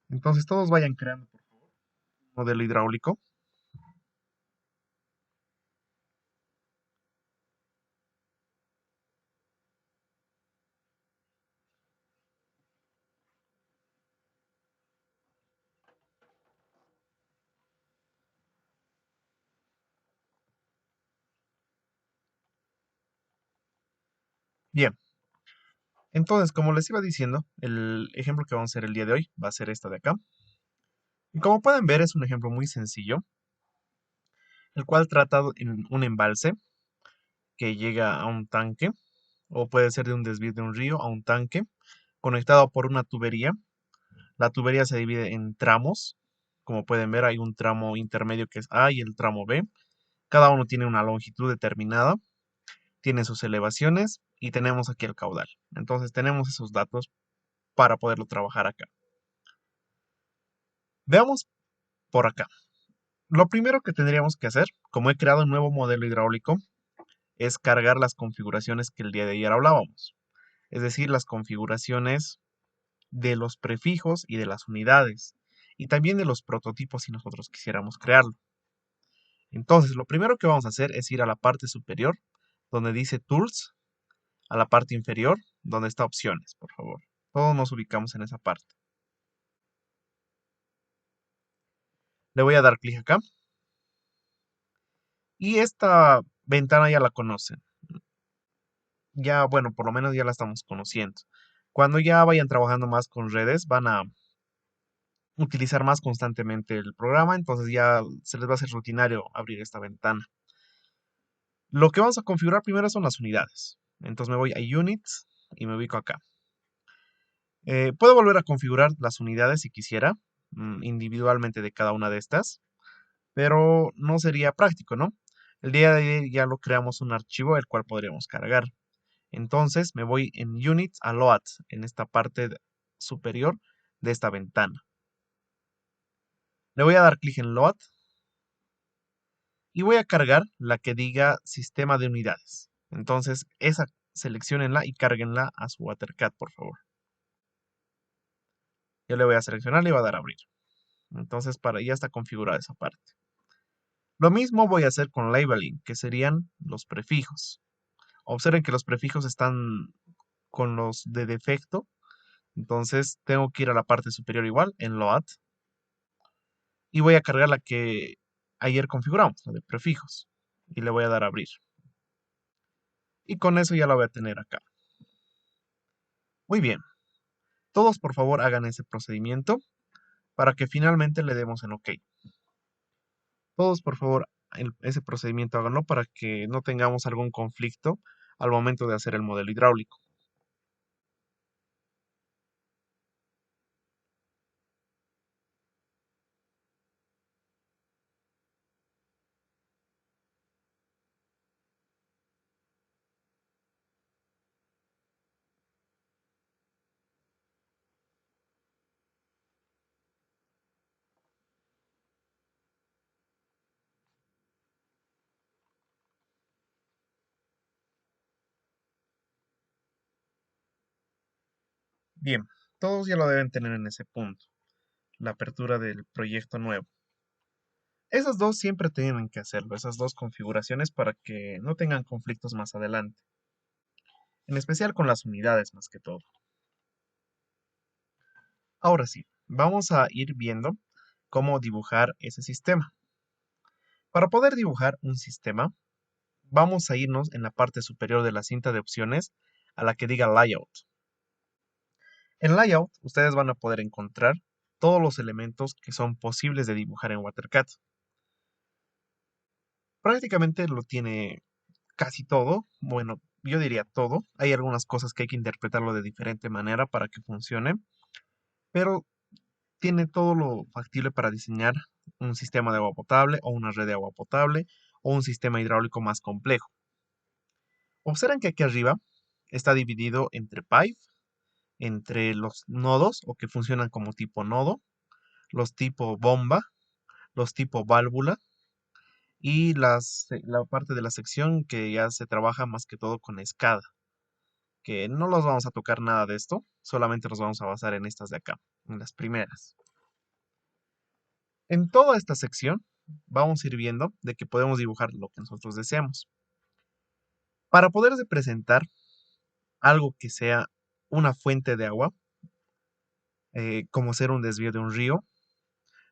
Entonces todos vayan creando, por favor, un modelo hidráulico. Bien, entonces como les iba diciendo, el ejemplo que vamos a hacer el día de hoy va a ser esta de acá. Y como pueden ver es un ejemplo muy sencillo, el cual trata en un embalse que llega a un tanque, o puede ser de un desvío de un río a un tanque, conectado por una tubería. La tubería se divide en tramos. Como pueden ver, hay un tramo intermedio que es A y el tramo B. Cada uno tiene una longitud determinada, tiene sus elevaciones y tenemos aquí el caudal. Entonces tenemos esos datos para poderlo trabajar acá. Veamos por acá. Lo primero que tendríamos que hacer, como he creado un nuevo modelo hidráulico, es cargar las configuraciones que el día de ayer hablábamos. Es decir, las configuraciones de los prefijos y de las unidades, y también de los prototipos si nosotros quisiéramos crearlo. Entonces, lo primero que vamos a hacer es ir a la parte superior, donde dice Tools, a la parte inferior, donde está Opciones, por favor. Todos nos ubicamos en esa parte. Le voy a dar clic acá, y esta ventana ya la conocen. Ya, bueno, por lo menos ya la estamos conociendo. Cuando ya vayan trabajando más con redes, van a utilizar más constantemente el programa, entonces ya se les va a hacer rutinario abrir esta ventana. Lo que vamos a configurar primero son las unidades. Entonces me voy a Units y me ubico acá. Puedo volver a configurar las unidades si quisiera, individualmente de cada una de estas, pero no sería práctico, ¿no? El día de ayer ya lo creamos un archivo el cual podríamos cargar. Entonces me voy en Units a Load, en esta parte superior de esta ventana. Le voy a dar clic en Load y voy a cargar la que diga Sistema de Unidades. Entonces esa seleccionenla y cárguenla a su WaterCAD, por favor. Yo le voy a seleccionar y le voy a dar a abrir. Entonces ya está configurada esa parte. Lo mismo voy a hacer con labeling, que serían los prefijos. Observen que los prefijos están con los de defecto. Entonces tengo que ir a la parte superior igual, en Load, y voy a cargar la que ayer configuramos, la de prefijos. Y le voy a dar a abrir. Y con eso ya la voy a tener acá. Muy bien. Todos por favor hagan ese procedimiento para que finalmente le demos en OK. Todos por favor ese procedimiento háganlo para que no tengamos algún conflicto al momento de hacer el modelo hidráulico. Bien, todos ya lo deben tener en ese punto, la apertura del proyecto nuevo. Esas dos siempre tienen que hacerlo, esas dos configuraciones para que no tengan conflictos más adelante, en especial con las unidades más que todo. Ahora sí, vamos a ir viendo cómo dibujar ese sistema. Para poder dibujar un sistema, vamos a irnos en la parte superior de la cinta de opciones a la que diga Layout. En Layout, ustedes van a poder encontrar todos los elementos que son posibles de dibujar en WaterCAD. Prácticamente lo tiene casi todo, bueno, yo diría todo. Hay algunas cosas que hay que interpretarlo de diferente manera para que funcione, pero tiene todo lo factible para diseñar un sistema de agua potable o una red de agua potable o un sistema hidráulico más complejo. Observen que aquí arriba está dividido entre pipe, entre los nodos o que funcionan como tipo nodo, los tipo bomba, los tipo válvula y la parte de la sección que ya se trabaja más que todo con escada, que no los vamos a tocar nada de esto, solamente nos vamos a basar en estas de acá, en las primeras. En toda esta sección vamos a ir viendo de que podemos dibujar lo que nosotros deseamos. Para poder representar algo que sea una fuente de agua, como ser un desvío de un río,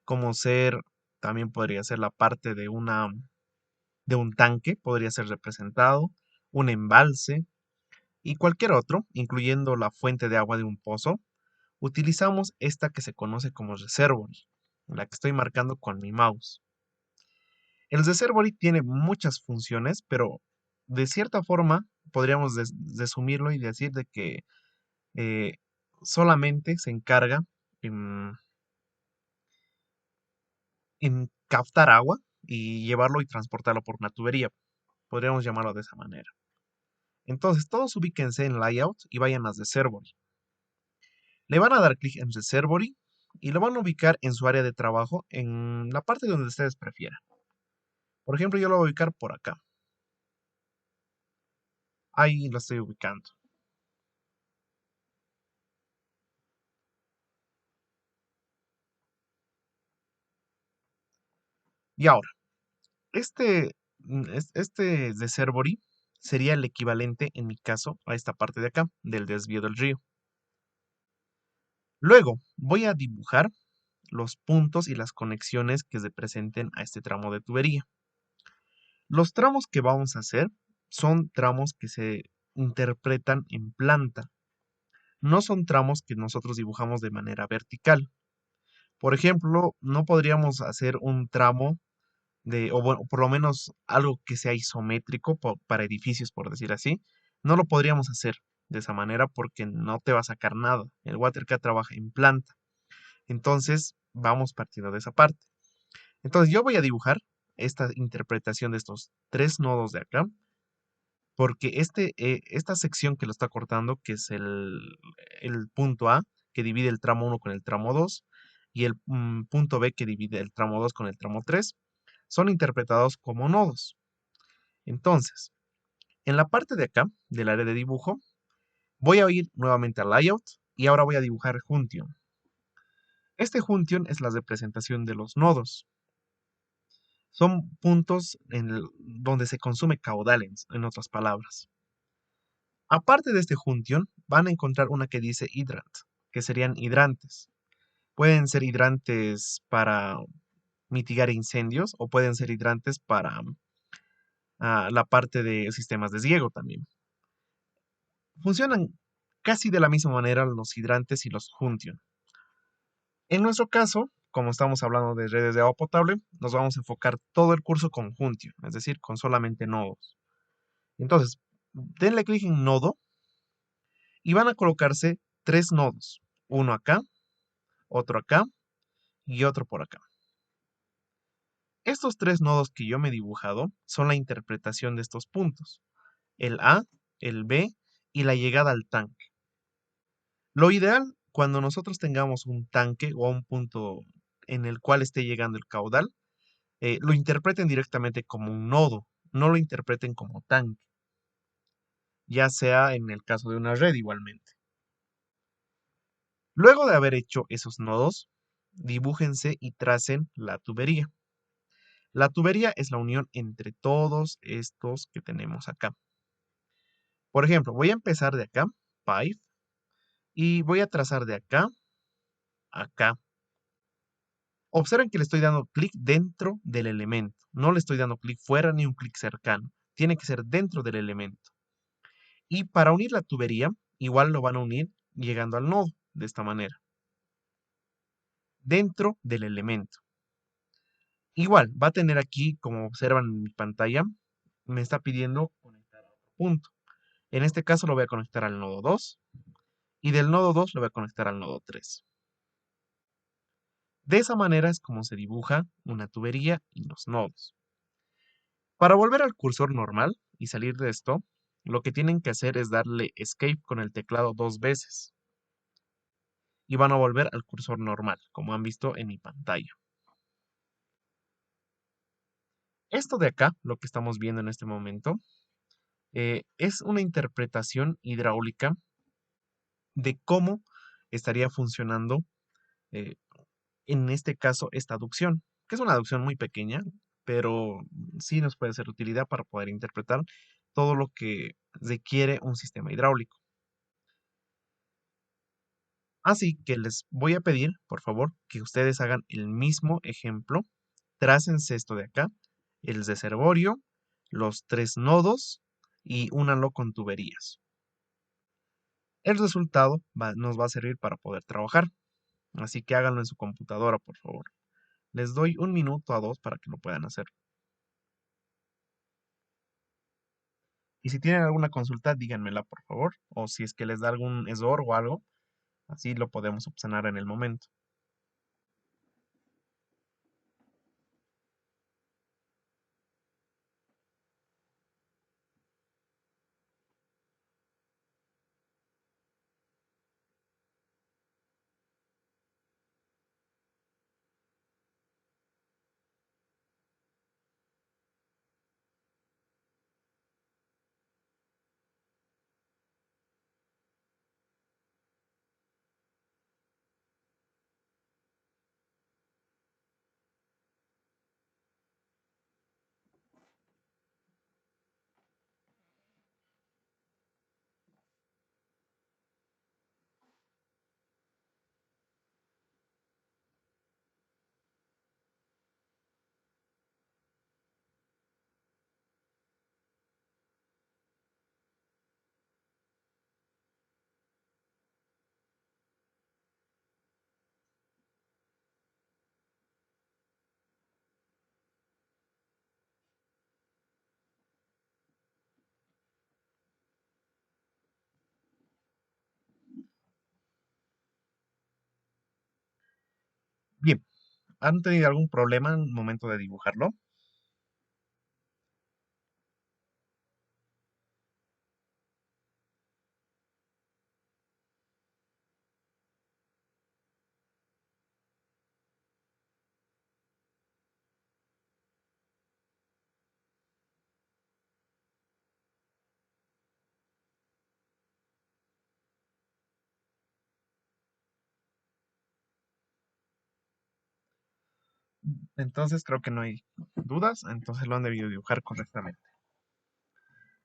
como ser, también podría ser la parte de un tanque, podría ser representado, un embalse y cualquier otro, incluyendo la fuente de agua de un pozo, utilizamos esta que se conoce como reservoir, la que estoy marcando con mi mouse. El reservoir tiene muchas funciones, pero de cierta forma podríamos resumirlo y decir de que eh, solamente se encarga en, en captar agua y llevarlo y transportarlo por una tubería. Podríamos llamarlo de esa manera. Entonces, todos ubíquense en Layout y vayan a Reservoir. Le van a dar clic en Reservoir y lo van a ubicar en su área de trabajo en la parte donde ustedes prefieran. Por ejemplo, yo lo voy a ubicar por acá. Ahí lo estoy ubicando. Y ahora, este Reservoir sería el equivalente, en mi caso, a esta parte de acá, del desvío del río. Luego, voy a dibujar los puntos y las conexiones que representen a este tramo de tubería. Los tramos que vamos a hacer son tramos que se interpretan en planta, no son tramos que nosotros dibujamos de manera vertical. Por ejemplo, no podríamos hacer un tramo o bueno, por lo menos algo que sea isométrico para edificios, por decir así, no lo podríamos hacer de esa manera porque no te va a sacar nada. El WaterCAD trabaja en planta. Entonces, vamos partiendo de esa parte. Entonces, yo voy a dibujar esta interpretación de estos tres nodos de acá, porque esta sección que lo está cortando, que es el punto A, que divide el tramo 1 con el tramo 2, y el punto B, que divide el tramo 2 con el tramo 3, son interpretados como nodos. Entonces, en la parte de acá, del área de dibujo, voy a ir nuevamente a Layout, y ahora voy a dibujar Junction. Este Junction es la representación de los nodos. Son puntos donde se consume caudal, en otras palabras. Aparte de este juntion, van a encontrar una que dice hydrant, que serían hidrantes. Pueden ser hidrantes para mitigar incendios o pueden ser hidrantes para la parte de sistemas de riego también. Funcionan casi de la misma manera los hidrantes y los juntion. En nuestro caso, como estamos hablando de redes de agua potable, nos vamos a enfocar todo el curso con junction, es decir, con solamente nodos. Entonces, denle clic en nodo y van a colocarse tres nodos, uno acá, otro acá y otro por acá. Estos tres nodos que yo me he dibujado son la interpretación de estos puntos, el A, el B y la llegada al tanque. Lo ideal, cuando nosotros tengamos un tanque o un punto en el cual esté llegando el caudal, lo interpreten directamente como un nodo, no lo interpreten como tanque, ya sea en el caso de una red igualmente. Luego de haber hecho esos nodos, dibújense y tracen la tubería. La tubería es la unión entre todos estos que tenemos acá. Por ejemplo, voy a empezar de acá, pipe, y voy a trazar de acá a acá. Observen que le estoy dando clic dentro del elemento. No le estoy dando clic fuera ni un clic cercano. Tiene que ser dentro del elemento. Y para unir la tubería, igual lo van a unir llegando al nodo, de esta manera. Dentro del elemento. Igual, va a tener aquí, como observan en mi pantalla, me está pidiendo conectar a otro punto. En este caso lo voy a conectar al nodo 2 y del nodo 2 lo voy a conectar al nodo 3. De esa manera es como se dibuja una tubería y los nodos. Para volver al cursor normal y salir de esto, lo que tienen que hacer es darle Escape con el teclado dos veces. Y van a volver al cursor normal, como han visto en mi pantalla. Esto de acá, lo que estamos viendo en este momento, es una interpretación hidráulica de cómo estaría funcionando eh, en este caso esta aducción, que es una aducción muy pequeña, pero sí nos puede ser de utilidad para poder interpretar todo lo que requiere un sistema hidráulico. Así que les voy a pedir, por favor, que ustedes hagan el mismo ejemplo. Trácense esto de acá, el reservorio, los tres nodos y únanlo con tuberías. El resultado nos va a servir para poder trabajar, así que háganlo en su computadora, por favor. Les doy 1 minuto a 2 para que lo puedan hacer. Y si tienen alguna consulta, díganmela, por favor, o si es que les da algún error o algo, así lo podemos subsanar en el momento. Bien, ¿han tenido algún problema en el momento de dibujarlo? Entonces creo que no hay dudas, entonces lo han debido dibujar correctamente.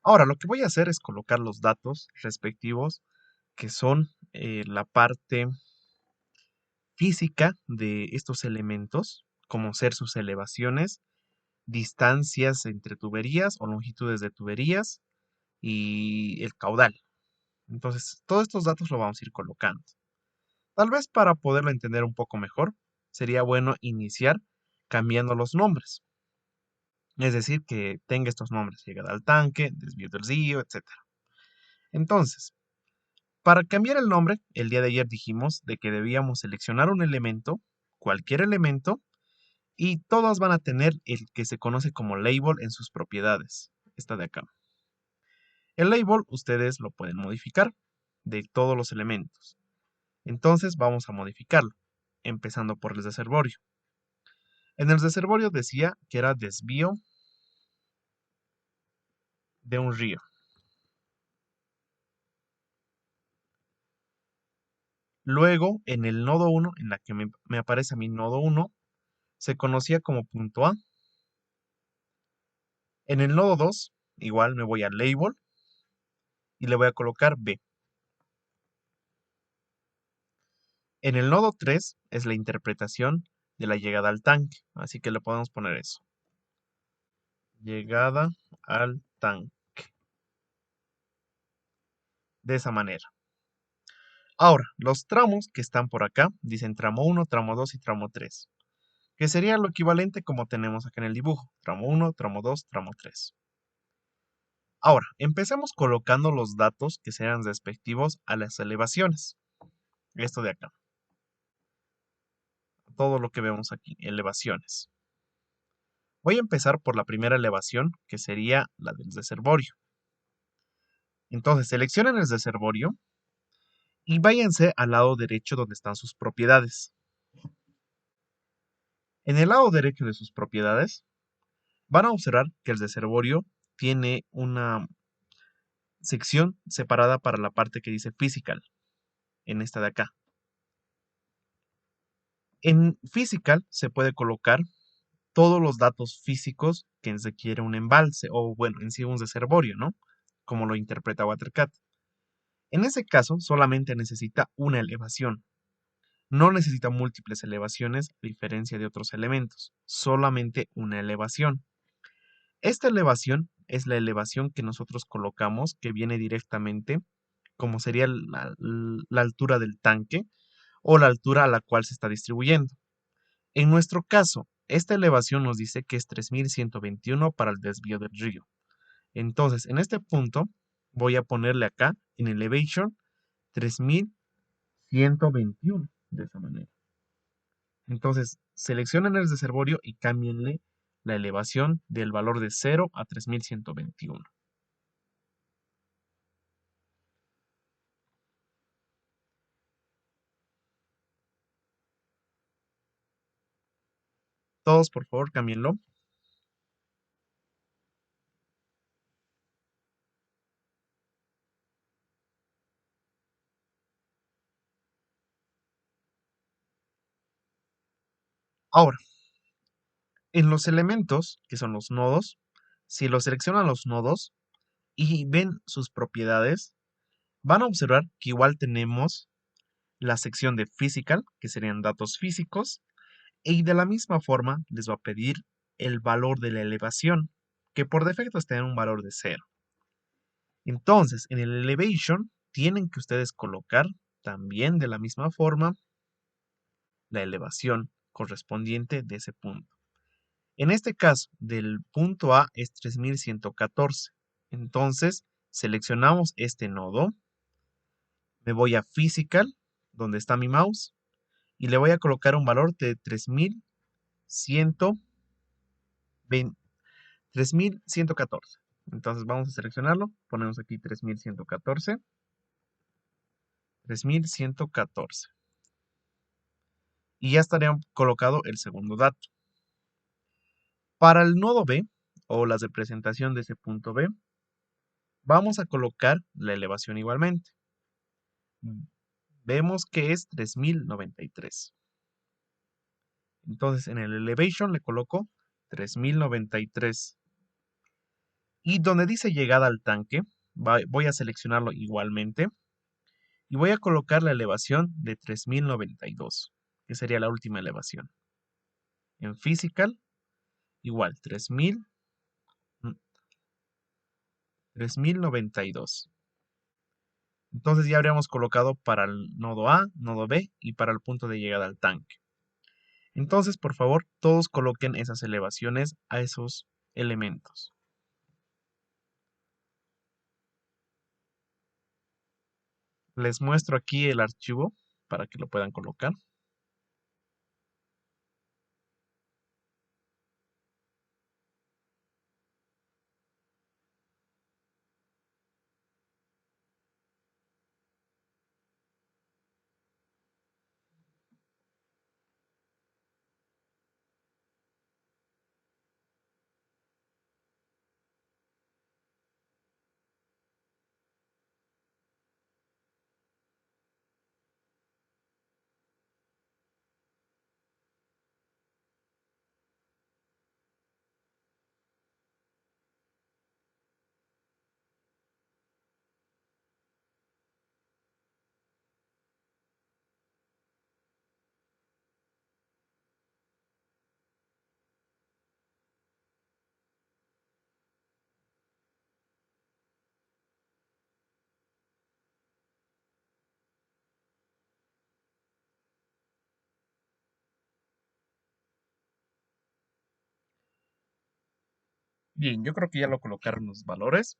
Ahora, lo que voy a hacer es colocar los datos respectivos, que son la parte física de estos elementos, como ser sus elevaciones, distancias entre tuberías o longitudes de tuberías y el caudal. Entonces, todos estos datos lo vamos a ir colocando. Tal vez para poderlo entender un poco mejor, sería bueno iniciar cambiando los nombres. Es decir, que tenga estos nombres: llegada al tanque, desvío del río, etcétera. Entonces, para cambiar el nombre, el día de ayer dijimos de que debíamos seleccionar un elemento, cualquier elemento, y todos van a tener el que se conoce como label en sus propiedades. Esta de acá. El label ustedes lo pueden modificar de todos los elementos. Entonces vamos a modificarlo, empezando por el reservorio. En el reservorio decía que era desvío de un río. Luego, en el nodo 1, en la que me aparece a mi nodo 1, se conocía como punto A. En el nodo 2, igual me voy a label y le voy a colocar B. En el nodo 3 es la interpretación de la llegada al tanque, así que le podemos poner eso. Llegada al tanque. De esa manera. Ahora, los tramos que están por acá, dicen tramo 1, tramo 2 y tramo 3, que sería lo equivalente como tenemos acá en el dibujo. Tramo 1, tramo 2, tramo 3. Ahora, empecemos colocando los datos que sean respectivos a las elevaciones. Esto de acá. Todo lo que vemos aquí, elevaciones. Voy a empezar por la primera elevación, que sería la del reservorio. Entonces, seleccionen el reservorio y váyanse al lado derecho donde están sus propiedades. En el lado derecho de sus propiedades, van a observar que el reservorio tiene una sección separada para la parte que dice physical, en esta de acá. En Physical se puede colocar todos los datos físicos que requiere un embalse o, bueno, en sí un reservorio, ¿no? Como lo interpreta WaterCat. En ese caso, solamente necesita una elevación. No necesita múltiples elevaciones, a diferencia de otros elementos, solamente una elevación. Esta elevación es la elevación que nosotros colocamos, que viene directamente, como sería la altura del tanque o la altura a la cual se está distribuyendo. En nuestro caso, esta elevación nos dice que es 3121 para el desvío del río. Entonces, en este punto, voy a ponerle acá, en elevation, 3121, de esa manera. Entonces, seleccionen el reservorio y cámbienle la elevación del valor de 0 a 3121. Todos, por favor, cámbienlo. Ahora, en los elementos, que son los nodos, si lo seleccionan los nodos y ven sus propiedades, van a observar que igual tenemos la sección de Physical, que serían datos físicos, y de la misma forma les va a pedir el valor de la elevación, que por defecto está en un valor de 0. Entonces, en el Elevation tienen que ustedes colocar también de la misma forma la elevación correspondiente de ese punto. En este caso, del punto A es 3114. Entonces, seleccionamos este nodo, me voy a Physical, donde está mi mouse, y le voy a colocar un valor de 3114. Entonces vamos a seleccionarlo, ponemos aquí 3114, 3114. Y ya estaría colocado el segundo dato. Para el nodo B, o la representación de ese punto B, vamos a colocar la elevación igualmente. Vemos que es 3093. Entonces en el elevation le coloco 3093. Y donde dice llegada al tanque, voy a seleccionarlo igualmente. Y voy a colocar la elevación de 3092, que sería la última elevación. En Physical, igual, 3092. Entonces ya habríamos colocado para el nodo A, nodo B y para el punto de llegada al tanque. Entonces, por favor, todos coloquen esas elevaciones a esos elementos. Les muestro aquí el archivo para que lo puedan colocar. Bien, yo creo que ya lo colocaron los valores.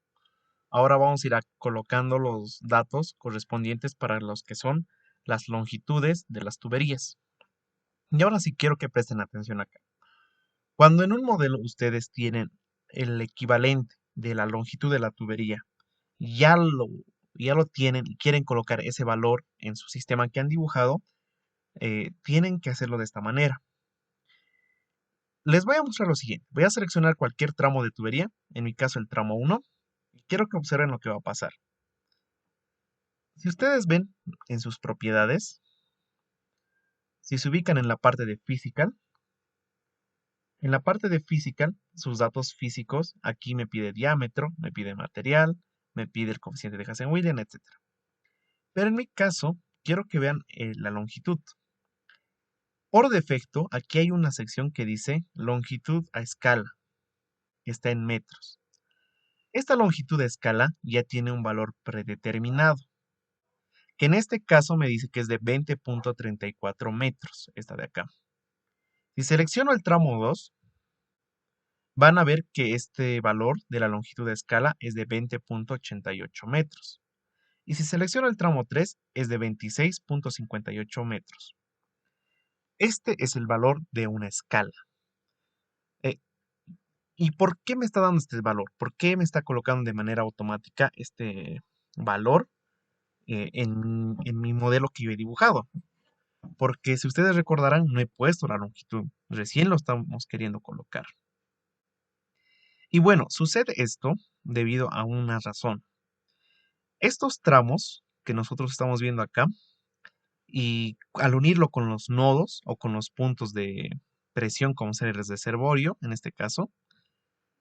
Ahora vamos a ir colocando los datos correspondientes para los que son las longitudes de las tuberías. Y ahora sí quiero que presten atención acá. Cuando en un modelo ustedes tienen el equivalente de la longitud de la tubería, ya lo, ya lo tienen y quieren colocar ese valor en su sistema que han dibujado, tienen que hacerlo de esta manera. Les voy a mostrar lo siguiente. Voy a seleccionar cualquier tramo de tubería, en mi caso el tramo 1, y quiero que observen lo que va a pasar. Si ustedes ven en sus propiedades, Si se ubican en la parte de Physical, en la parte de Physical, sus datos físicos, aquí me pide diámetro, me pide material, me pide el coeficiente de Hazen-Williams, etc. Pero en mi caso, quiero que vean la longitud. Por defecto, aquí hay una sección que dice longitud a escala, está en metros. Esta longitud a escala ya tiene un valor predeterminado, que en este caso me dice que es de 20.34 metros, esta de acá. Si selecciono el tramo 2, van a ver que este valor de la longitud de escala es de 20.88 metros. Y si selecciono el tramo 3, es de 26.58 metros. Este es el valor de una escala. Eh, ¿Y por qué me está dando este valor? ¿Por qué me está colocando de manera automática este valor en mi modelo que yo he dibujado? Porque si ustedes recordarán, no he puesto la longitud. Recién lo estamos queriendo colocar. Y bueno, sucede esto debido a una razón. Estos tramos que nosotros estamos viendo acá, y al unirlo con los nodos o con los puntos de presión como ser el reservorio, en este caso,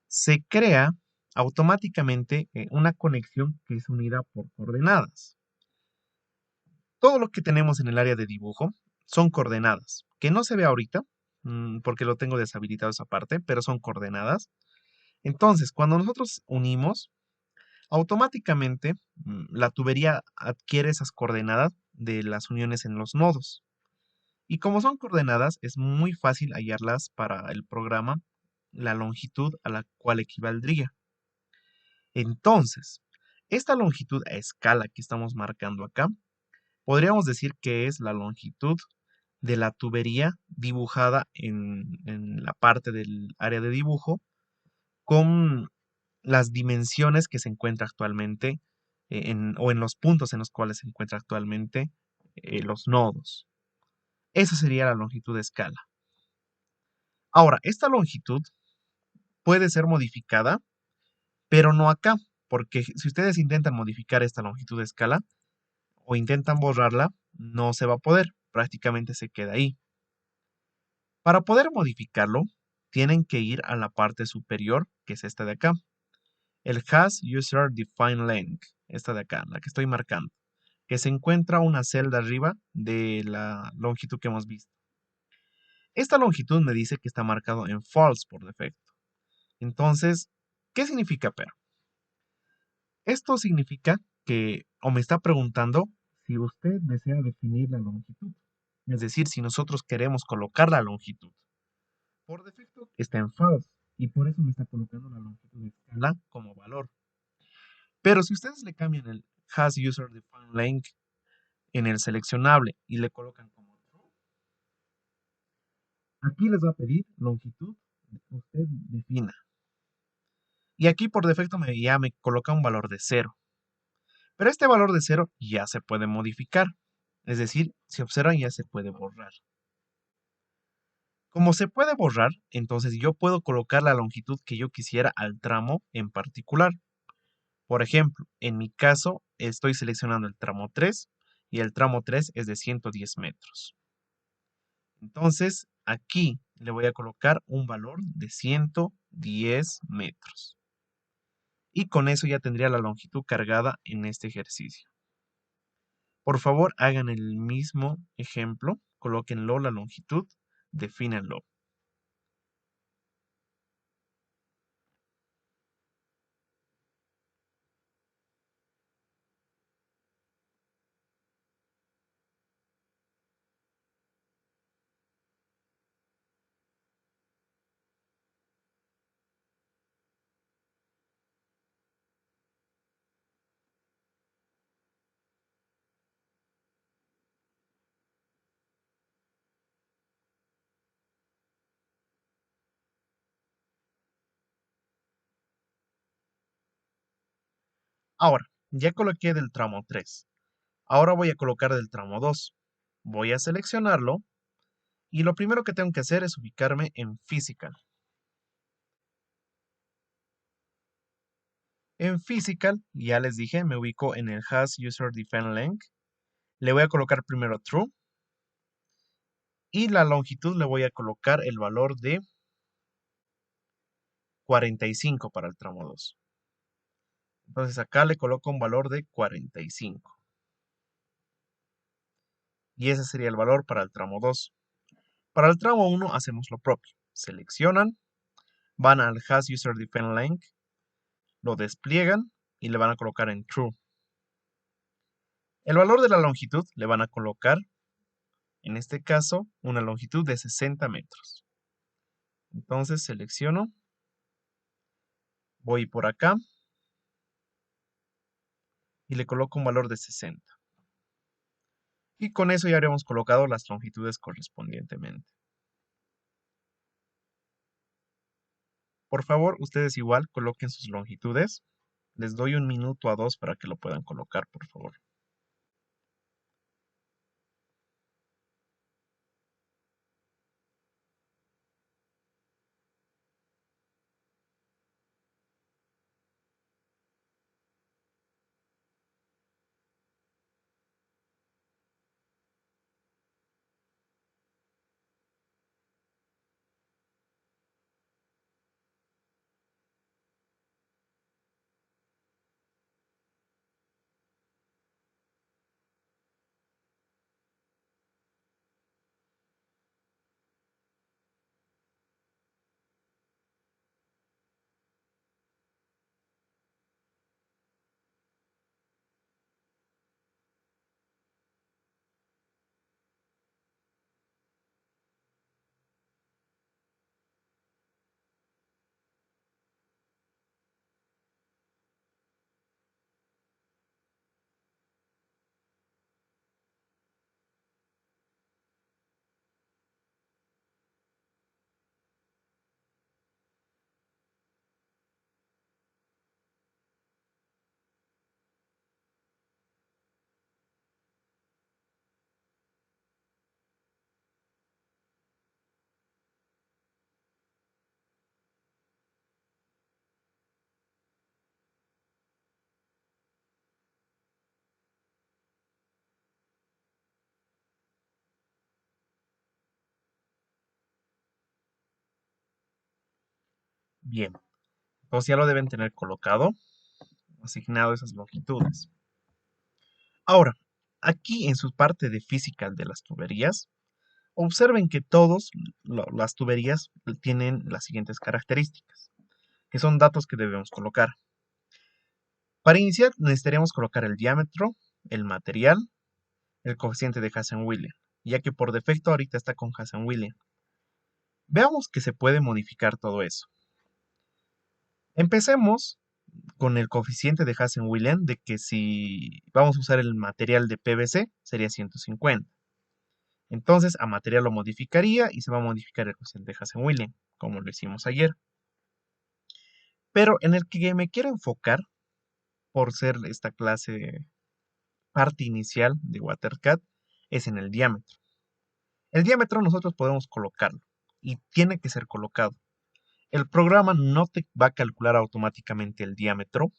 se crea automáticamente una conexión que es unida por coordenadas. Todo lo que tenemos en el área de dibujo son coordenadas, que no se ve ahorita, porque lo tengo deshabilitado esa parte, pero son coordenadas. Entonces, cuando nosotros unimos, automáticamente la tubería adquiere esas coordenadas de las uniones en los nodos. Y como son coordenadas, es muy fácil hallarlas para el programa, la longitud a la cual equivaldría. Entonces, esta longitud a escala que estamos marcando acá, podríamos decir que es la longitud de la tubería dibujada en la parte del área de dibujo con las dimensiones que se encuentra actualmente o en los puntos en los cuales se encuentra actualmente los nodos. Esa sería la longitud de escala. Ahora, esta longitud puede ser modificada, pero no acá, porque si ustedes intentan modificar esta longitud de escala o intentan borrarla, no se va a poder, prácticamente se queda ahí. Para poder modificarlo, tienen que ir a la parte superior, que es esta de acá, el Has User Defined Length, esta de acá, la que estoy marcando, que se encuentra una celda arriba de la longitud que hemos visto. Esta longitud me dice que está marcado en false por defecto. Entonces, ¿qué significa pero? Esto significa que, o me está preguntando si usted desea definir la longitud. Es decir, si nosotros queremos colocar la longitud. Por defecto está en false y por eso me está colocando la longitud de escala como valor. Pero si ustedes le cambian el has user defined length en el seleccionable y le colocan como true, aquí les va a pedir longitud usted defina. Y aquí por defecto ya me coloca un valor de 0. Pero este valor de 0 ya se puede modificar. Es decir, si observan ya se puede borrar. Como se puede borrar, entonces yo puedo colocar la longitud que yo quisiera al tramo en particular. Por ejemplo, en mi caso estoy seleccionando el tramo 3 y el tramo 3 es de 110 metros. Entonces aquí le voy a colocar un valor de 110 metros. Y con eso ya tendría la longitud cargada en este ejercicio. Por favor, hagan el mismo ejemplo, colóquenlo la longitud, defínanlo. Ahora, ya coloqué del tramo 3. Ahora voy a colocar del tramo 2. Voy a seleccionarlo y lo primero que tengo que hacer es ubicarme en Physical. En Physical, ya les dije, me ubico en el Has User Defined Length. Le voy a colocar primero True Y la longitud le voy a colocar el valor de 45 para el tramo 2. Entonces acá le coloco un valor de 45. Y ese sería el valor para el tramo 2. Para el tramo 1 hacemos lo propio. Seleccionan, van al Has User Defined Length, lo despliegan y le van a colocar en True. El valor de la longitud le van a colocar, en este caso, una longitud de 60 metros. Entonces selecciono, voy por acá y le coloco un valor de 60. Y con eso ya habríamos colocado las longitudes correspondientemente. Por favor, ustedes igual coloquen sus longitudes. Les doy 1 minuto a 2 para que lo puedan colocar, por favor. Bien, entonces ya lo deben tener colocado, asignado esas longitudes. Ahora, aquí en su parte de física de las tuberías, observen que todas las tuberías tienen las siguientes características, que son datos que debemos colocar. Para iniciar necesitaríamos colocar el diámetro, el material, el coeficiente de Hazen-Williams, ya que por defecto ahorita está con Hazen-Williams. Veamos que se puede modificar todo eso. Empecemos con el coeficiente de Hazen-Williams de que si vamos a usar el material de PVC sería 150. Entonces a material lo modificaría y se va a modificar el coeficiente de Hazen-Williams, como lo hicimos ayer. Pero en el que me quiero enfocar, por ser esta clase parte inicial de WaterCAD, es en el diámetro. El diámetro nosotros podemos colocarlo y tiene que ser colocado. El programa no te va a calcular automáticamente el diámetro.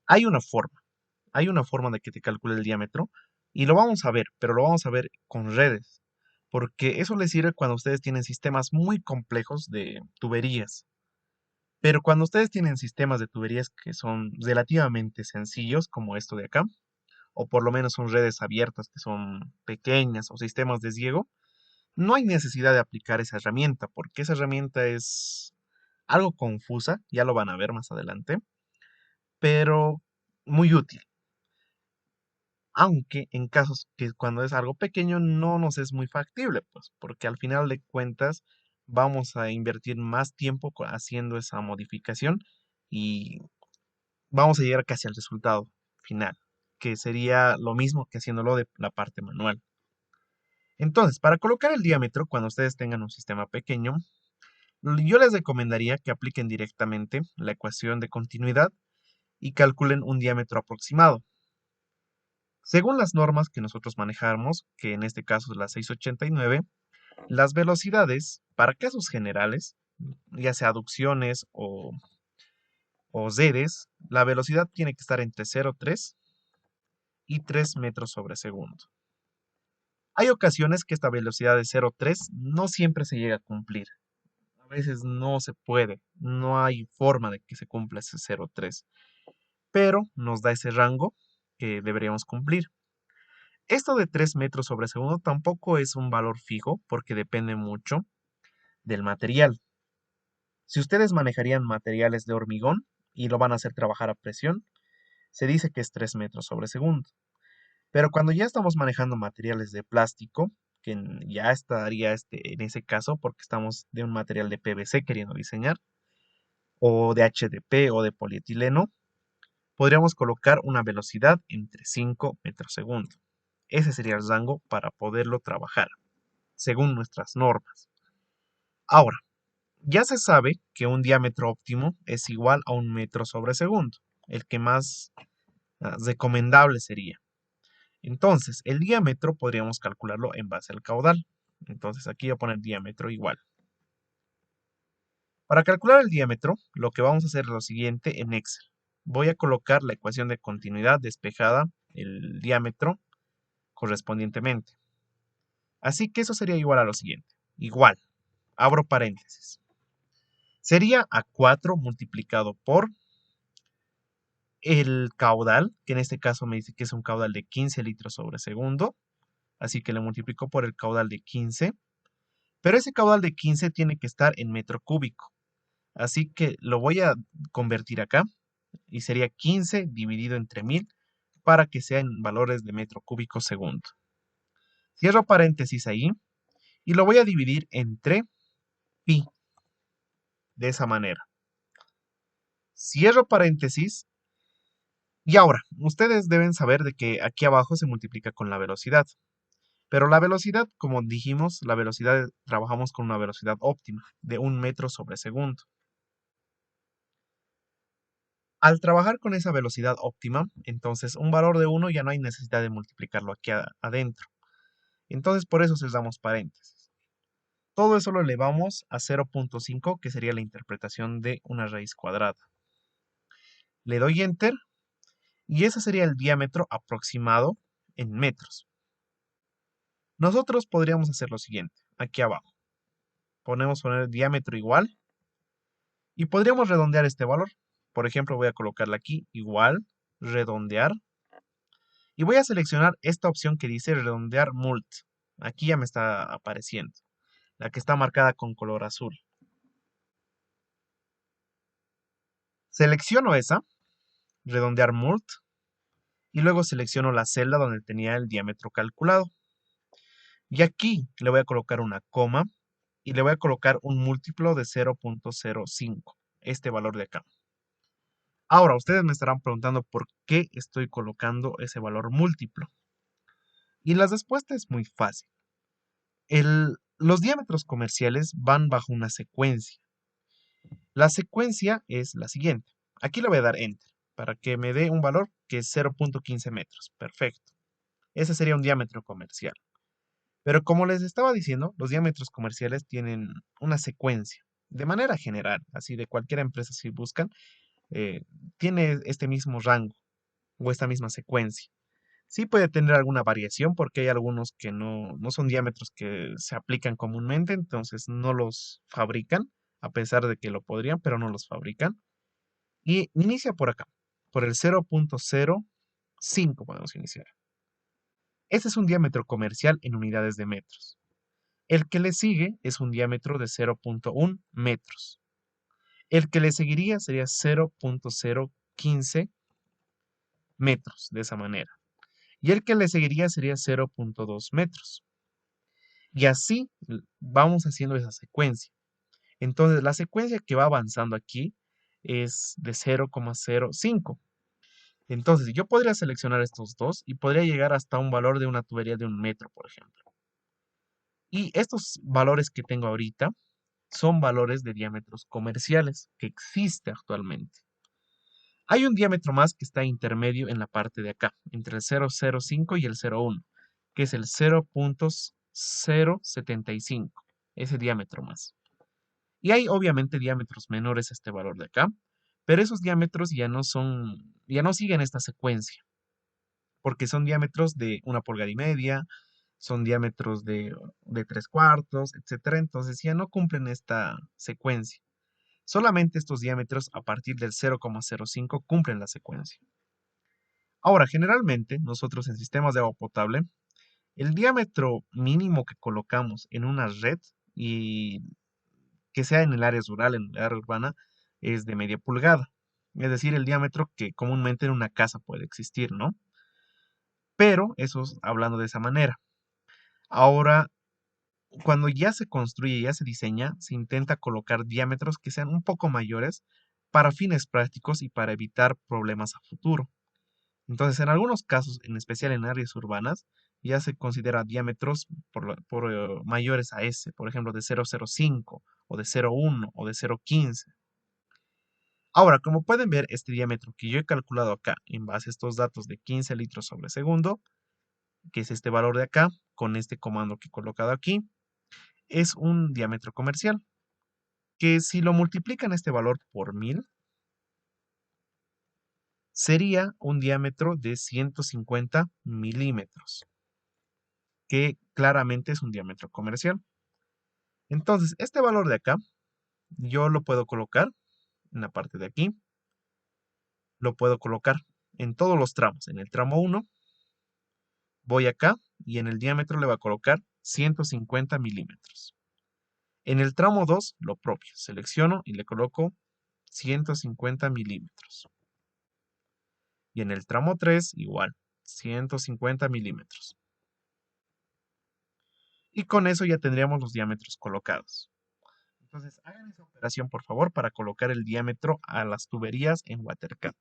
Hay una forma de que te calcule el diámetro y lo vamos a ver, pero lo vamos a ver con redes, porque eso les sirve cuando ustedes tienen sistemas muy complejos de tuberías. Pero cuando ustedes tienen sistemas de tuberías que son relativamente sencillos, como esto de acá, o por lo menos son redes abiertas que son pequeñas o sistemas de deshiego, no hay necesidad de aplicar esa herramienta, porque esa herramienta es algo confusa, ya lo van a ver más adelante, pero muy útil. Aunque en casos que cuando es algo pequeño no nos es muy factible, pues, porque al final de cuentas vamos a invertir más tiempo haciendo esa modificación y vamos a llegar casi al resultado final, que sería lo mismo que haciéndolo de la parte manual. Entonces, para colocar el diámetro, cuando ustedes tengan un sistema pequeño, yo les recomendaría que apliquen directamente la ecuación de continuidad y calculen un diámetro aproximado. Según las normas que nosotros manejamos, que en este caso es la 689, las velocidades para casos generales, ya sea aducciones o zeres, la velocidad tiene que estar entre 0,3 y 3 metros sobre segundo. Hay ocasiones que esta velocidad de 0,3 no siempre se llega a cumplir. A veces no se puede, no hay forma de que se cumpla ese 0,3, pero nos da ese rango que deberíamos cumplir. Esto de 3 metros sobre segundo tampoco es un valor fijo porque depende mucho del material. Si ustedes manejarían materiales de hormigón y lo van a hacer trabajar a presión, se dice que es 3 metros sobre segundo. Pero cuando ya estamos manejando materiales de plástico, que ya estaría en ese caso porque estamos de un material de PVC queriendo diseñar, o de HDP o de polietileno, podríamos colocar una velocidad entre 5 metros segundo. Ese sería el rango para poderlo trabajar, según nuestras normas. Ahora, ya se sabe que un diámetro óptimo es igual a 1 metro sobre segundo, el que más recomendable sería. Entonces, el diámetro podríamos calcularlo en base al caudal. Entonces, aquí voy a poner diámetro igual. Para calcular el diámetro, lo que vamos a hacer es lo siguiente en Excel. Voy a colocar la ecuación de continuidad despejada, el diámetro, correspondientemente. Así que eso sería igual a lo siguiente. Igual, abro paréntesis. Sería a 4 multiplicado por el caudal, que en este caso me dice que es un caudal de 15 litros sobre segundo. Así que le multiplico por el caudal de 15. Pero ese caudal de 15 tiene que estar en metro cúbico. Así que lo voy a convertir acá y sería 15 dividido entre 1000 para que sean valores de metro cúbico segundo. Cierro paréntesis ahí y lo voy a dividir entre pi, de esa manera. Cierro paréntesis y ahora, ustedes deben saber de que aquí abajo se multiplica con la velocidad. Pero la velocidad, como dijimos, la velocidad trabajamos con una velocidad óptima de 1 metro sobre segundo. Al trabajar con esa velocidad óptima, entonces un valor de 1 ya no hay necesidad de multiplicarlo aquí adentro. Entonces por eso cerramos paréntesis. Todo eso lo elevamos a 0,5, que sería la interpretación de una raíz cuadrada. Le doy Enter y ese sería el diámetro aproximado en metros. Nosotros podríamos hacer lo siguiente, aquí abajo. Ponemos poner diámetro igual y podríamos redondear este valor. Por ejemplo, voy a colocarle aquí igual, redondear. Y voy a seleccionar esta opción que dice redondear mult. Aquí ya me está apareciendo, la que está marcada con color azul. Selecciono esa, redondear mult, y luego selecciono la celda donde tenía el diámetro calculado. Y aquí le voy a colocar una coma y le voy a colocar un múltiplo de 0,05, este valor de acá. Ahora, ustedes me estarán preguntando por qué estoy colocando ese valor múltiplo. Y la respuesta es muy fácil. Los diámetros comerciales van bajo una secuencia. La secuencia es la siguiente. Aquí le voy a dar Enter para que me dé un valor que es 0,15 metros. Perfecto. Ese sería un diámetro comercial. Pero como les estaba diciendo, los diámetros comerciales tienen una secuencia. De manera general, así de cualquier empresa si buscan, tiene este mismo rango o esta misma secuencia. Sí puede tener alguna variación porque hay algunos que no son diámetros que se aplican comúnmente, entonces no los fabrican, a pesar de que lo podrían, pero no los fabrican. Y inicia por acá, por el 0,05 podemos iniciar. Este es un diámetro comercial en unidades de metros. El que le sigue es un diámetro de 0,1 metros. El que le seguiría sería 0,015 metros, de esa manera. Y el que le seguiría sería 0,2 metros. Y así vamos haciendo esa secuencia. Entonces, la secuencia que va avanzando aquí es de 0,05. Entonces, yo podría seleccionar estos dos y podría llegar hasta un valor de una tubería de 1 metro, por ejemplo. Y estos valores que tengo ahorita son valores de diámetros comerciales que existe actualmente. Hay un diámetro más que está intermedio en la parte de acá, entre el 0,05 y el 0,1, que es el 0,075, ese diámetro más. Y hay obviamente diámetros menores a este valor de acá, pero esos diámetros ya no siguen esta secuencia, porque son diámetros de 1,5 pulgadas, son diámetros de 3/4, etcétera. Entonces ya no cumplen esta secuencia. Solamente estos diámetros a partir del 0,05 cumplen la secuencia. Ahora, generalmente, nosotros en sistemas de agua potable, el diámetro mínimo que colocamos en una red y que sea en el área rural, en el área urbana, es de media pulgada. Es decir, el diámetro que comúnmente en una casa puede existir, ¿no? Pero eso es hablando de esa manera. Ahora, cuando ya se construye, ya se diseña, se intenta colocar diámetros que sean un poco mayores para fines prácticos y para evitar problemas a futuro. Entonces, en algunos casos, en especial en áreas urbanas, ya se considera diámetros mayores a ese, por ejemplo, de 0,05 o de 0,1 o de 0,15. Ahora, como pueden ver, este diámetro que yo he calculado acá en base a estos datos de 15 litros sobre segundo, que es este valor de acá, con este comando que he colocado aquí, es un diámetro comercial, que si lo multiplican este valor por 1000, sería un diámetro de 150 milímetros, que claramente es un diámetro comercial. Entonces, este valor de acá, yo lo puedo colocar en la parte de aquí, lo puedo colocar en todos los tramos. En el tramo 1, voy acá y en el diámetro le voy a colocar 150 milímetros. En el tramo 2, lo propio, selecciono y le coloco 150 milímetros. Y en el tramo 3, igual, 150 milímetros. Y con eso ya tendríamos los diámetros colocados. Entonces, hagan esa operación, por favor, para colocar el diámetro a las tuberías en WaterCat.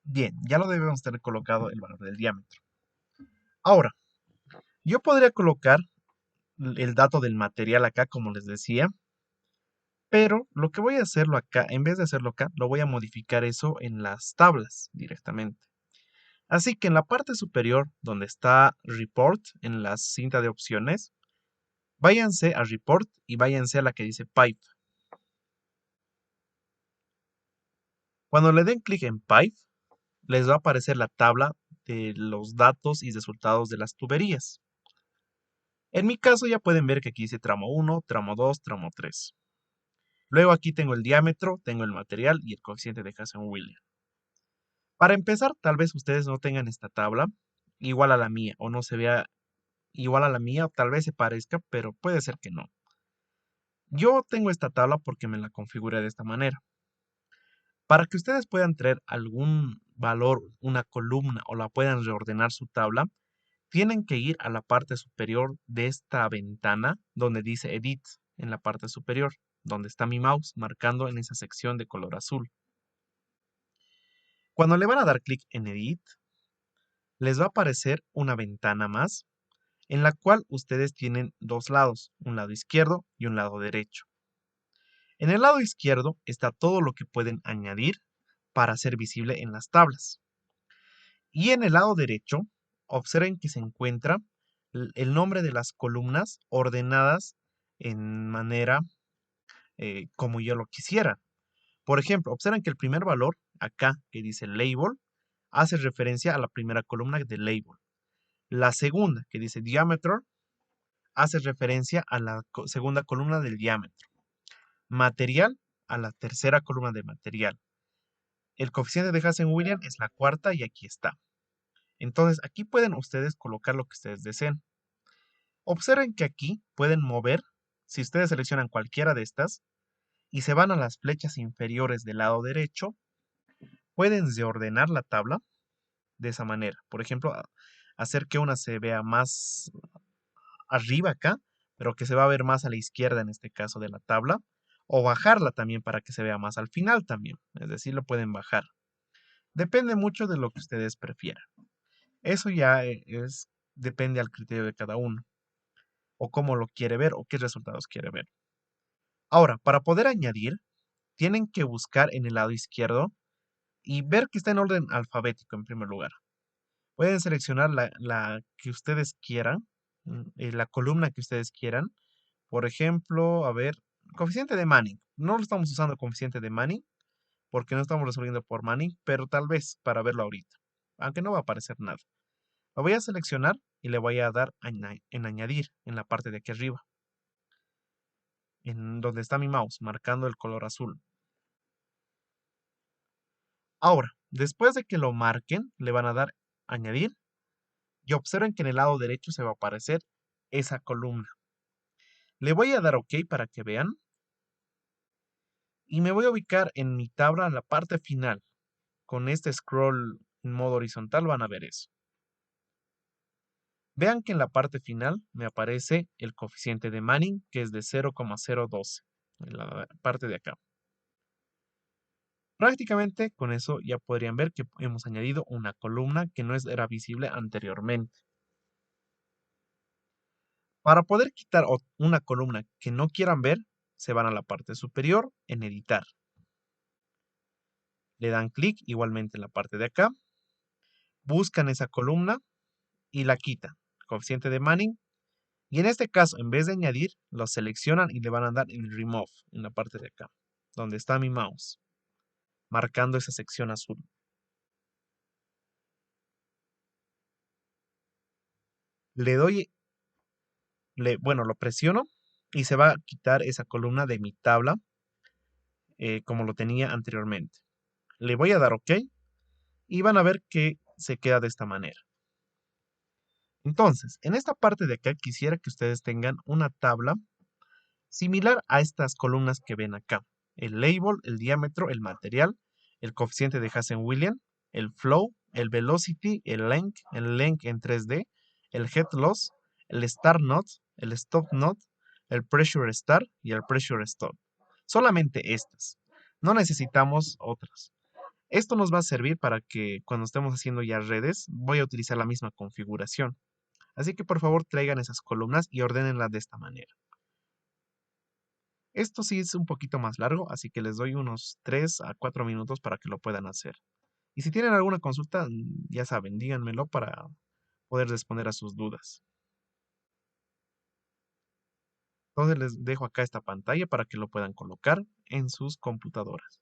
Bien, ya lo debemos tener colocado el valor del diámetro. Ahora, yo podría colocar el dato del material acá, como les decía, pero lo que voy a hacerlo acá, en vez de hacerlo acá, lo voy a modificar eso en las tablas directamente. Así que en la parte superior, donde está Report, en la cinta de opciones, váyanse a Report y váyanse a la que dice Pipe. Cuando le den clic en Pipe, les va a aparecer la tabla de los datos y resultados de las tuberías. En mi caso ya pueden ver que aquí dice tramo 1, tramo 2, tramo 3. Luego aquí tengo el diámetro, tengo el material y el coeficiente de Hazen-Williams. Para empezar, tal vez ustedes no tengan esta tabla igual a la mía o no se vea igual a la mía, o tal vez se parezca, pero puede ser que no. Yo tengo esta tabla porque me la configuré de esta manera. Para que ustedes puedan traer algún valor, una columna o la puedan reordenar su tabla, tienen que ir a la parte superior de esta ventana donde dice Edit en la parte superior, donde está mi mouse marcando en esa sección de color azul. Cuando le van a dar clic en Edit, les va a aparecer una ventana más en la cual ustedes tienen dos lados, un lado izquierdo y un lado derecho. En el lado izquierdo está todo lo que pueden añadir para ser visible en las tablas. Y en el lado derecho, observen que se encuentra el nombre de las columnas ordenadas en manera como yo lo quisiera. Por ejemplo, observen que el primer valor, acá, que dice label, hace referencia a la primera columna de label. La segunda, que dice diameter, hace referencia a la segunda columna del diámetro. Material, a la tercera columna de material. El coeficiente de Hazen-Williams es la cuarta y aquí está. Entonces, aquí pueden ustedes colocar lo que ustedes deseen. Observen que aquí pueden mover, si ustedes seleccionan cualquiera de estas y se van a las flechas inferiores del lado derecho, pueden reordenar la tabla de esa manera. Por ejemplo, hacer que una se vea más arriba acá, pero que se va a ver más a la izquierda en este caso de la tabla, o bajarla también para que se vea más al final también. Es decir, lo pueden bajar. Depende mucho de lo que ustedes prefieran. Eso ya depende al criterio de cada uno, o cómo lo quiere ver, o qué resultados quiere ver. Ahora, para poder añadir, tienen que buscar en el lado izquierdo y ver que está en orden alfabético en primer lugar. Pueden seleccionar la que ustedes quieran, la columna que ustedes quieran. Por ejemplo, a ver, coeficiente de Manning. No lo estamos usando coeficiente de Manning porque no estamos resolviendo por Manning, pero tal vez para verlo ahorita, aunque no va a aparecer nada. Lo voy a seleccionar y le voy a dar en añadir en la parte de aquí arriba, en donde está mi mouse, marcando el color azul. Ahora, después de que lo marquen, le van a dar añadir y observen que en el lado derecho se va a aparecer esa columna. Le voy a dar OK para que vean y me voy a ubicar en mi tabla en la parte final. Con este scroll en modo horizontal van a ver eso. Vean que en la parte final me aparece el coeficiente de Manning, que es de 0,012, en la parte de acá. Prácticamente con eso ya podrían ver que hemos añadido una columna que no era visible anteriormente. Para poder quitar una columna que no quieran ver, se van a la parte superior en editar. Le dan clic igualmente en la parte de acá, buscan esa columna y la quitan. Coeficiente de Manning. Y en este caso, en vez de añadir, lo seleccionan y le van a dar en Remove, en la parte de acá, donde está mi mouse, marcando esa sección azul. Le doy, bueno, lo presiono y se va a quitar esa columna de mi tabla como lo tenía anteriormente. Le voy a dar OK y van a ver que se queda de esta manera. Entonces, en esta parte de acá quisiera que ustedes tengan una tabla similar a estas columnas que ven acá. El label, el diámetro, el material, el coeficiente de Hazen-Williams, el flow, el velocity, el length en 3D, el head loss, el start knot, el stop knot, el pressure start y el pressure stop. Solamente estas. No necesitamos otras. Esto nos va a servir para que cuando estemos haciendo ya redes, voy a utilizar la misma configuración. Así que por favor traigan esas columnas y ordenenlas de esta manera. Esto sí es un poquito más largo, así que les doy unos 3 a 4 minutos para que lo puedan hacer. Y si tienen alguna consulta, ya saben, díganmelo para poder responder a sus dudas. Entonces les dejo acá esta pantalla para que lo puedan colocar en sus computadoras.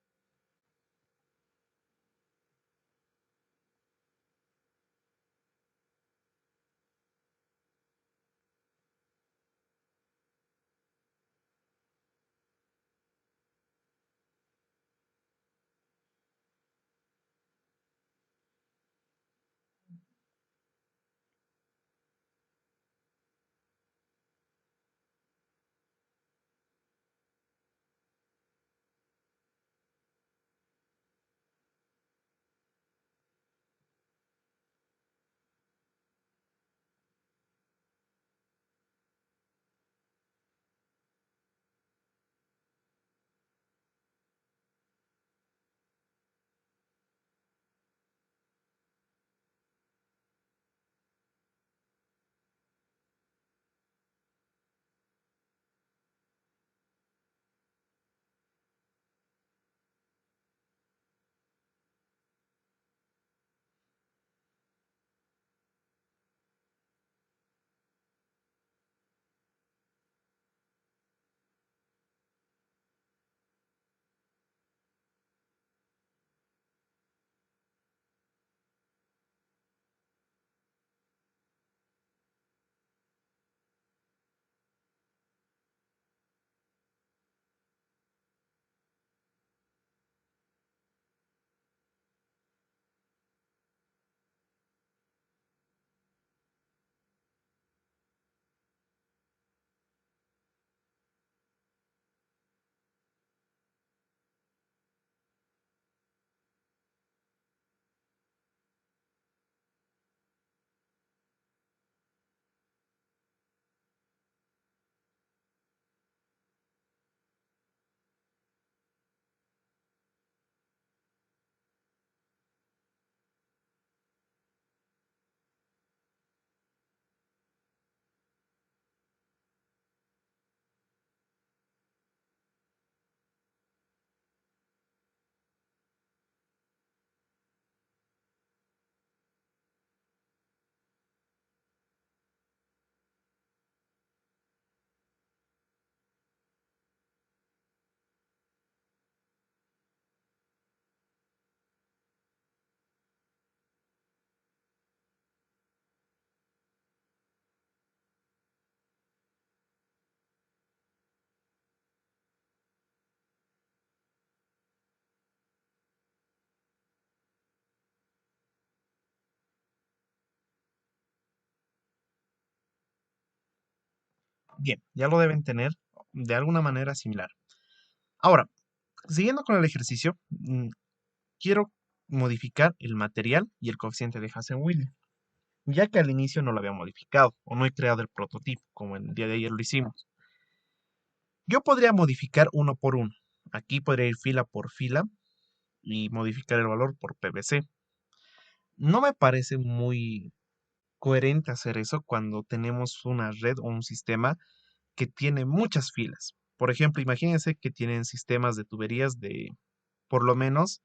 Bien, ya lo deben tener de alguna manera similar. Ahora, siguiendo con el ejercicio, quiero modificar el material y el coeficiente de Hazen-Williams, ya que al inicio no lo había modificado o no he creado el prototipo, como el día de ayer lo hicimos. Yo podría modificar uno por uno. Aquí podría ir fila por fila y modificar el valor por PVC. No me parece muy coherente hacer eso cuando tenemos una red o un sistema que tiene muchas filas. Por ejemplo, imagínense que tienen sistemas de tuberías de por lo menos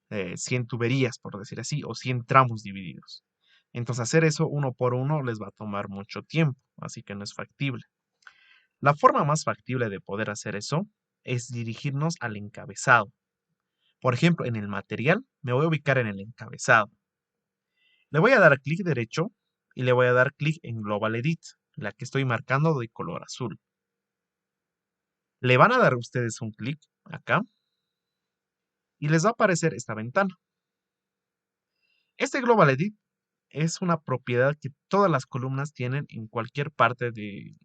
100 tuberías, por decir así, o 100 tramos divididos. Entonces, hacer eso uno por uno les va a tomar mucho tiempo, así que no es factible. La forma más factible de poder hacer eso es dirigirnos al encabezado. Por ejemplo, en el material me voy a ubicar en el encabezado. Le voy a dar clic derecho y le voy a dar clic en Global Edit, la que estoy marcando de color azul. Le van a dar ustedes un clic acá y les va a aparecer esta ventana. Este Global Edit es una propiedad que todas las columnas tienen en cualquier parte del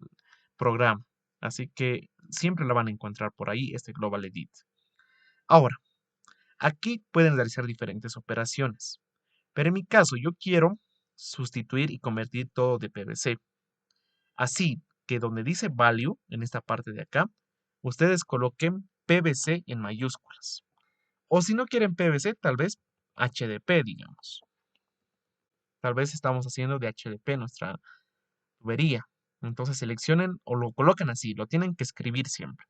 programa. Así que siempre la van a encontrar por ahí, este Global Edit. Ahora, aquí pueden realizar diferentes operaciones. Pero en mi caso, yo quiero sustituir y convertir todo de PVC. Así que donde dice value, en esta parte de acá, ustedes coloquen PVC en mayúsculas. O si no quieren PVC, tal vez HDP, digamos. Tal vez estamos haciendo de HDP nuestra tubería. Entonces seleccionen o lo colocan así, lo tienen que escribir siempre.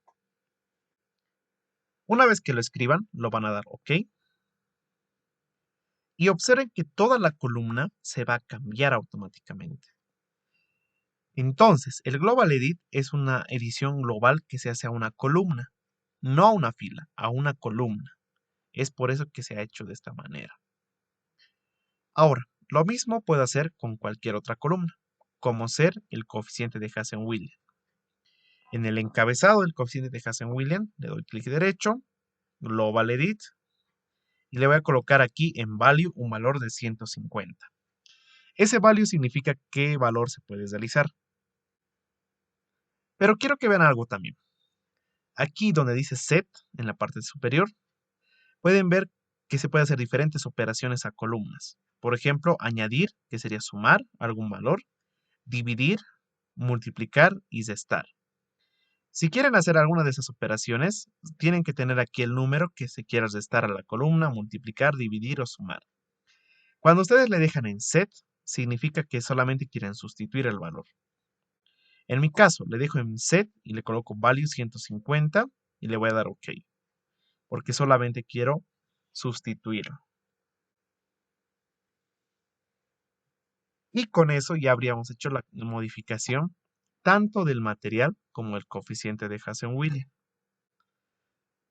Una vez que lo escriban, lo van a dar OK. Y observen que toda la columna se va a cambiar automáticamente. Entonces, el Global Edit es una edición global que se hace a una columna, no a una fila, a una columna. Es por eso que se ha hecho de esta manera. Ahora, lo mismo puedo hacer con cualquier otra columna, como ser el coeficiente de Hazen-Williams. En el encabezado del coeficiente de Hazen-Williams le doy clic derecho, Global Edit, y le voy a colocar aquí en Value un valor de 150. Ese value significa qué valor se puede realizar. Pero quiero que vean algo también. Aquí donde dice Set, en la parte superior, pueden ver que se puede hacer diferentes operaciones a columnas. Por ejemplo, añadir, que sería sumar algún valor, dividir, multiplicar y restar. Si quieren hacer alguna de esas operaciones, tienen que tener aquí el número que se quiera restar a la columna, multiplicar, dividir o sumar. Cuando ustedes le dejan en set, significa que solamente quieren sustituir el valor. En mi caso, le dejo en set y le coloco value 150 y le voy a dar OK, porque solamente quiero sustituirlo. Y con eso ya habríamos hecho la modificación tanto del material como el coeficiente de Hazen-Williams.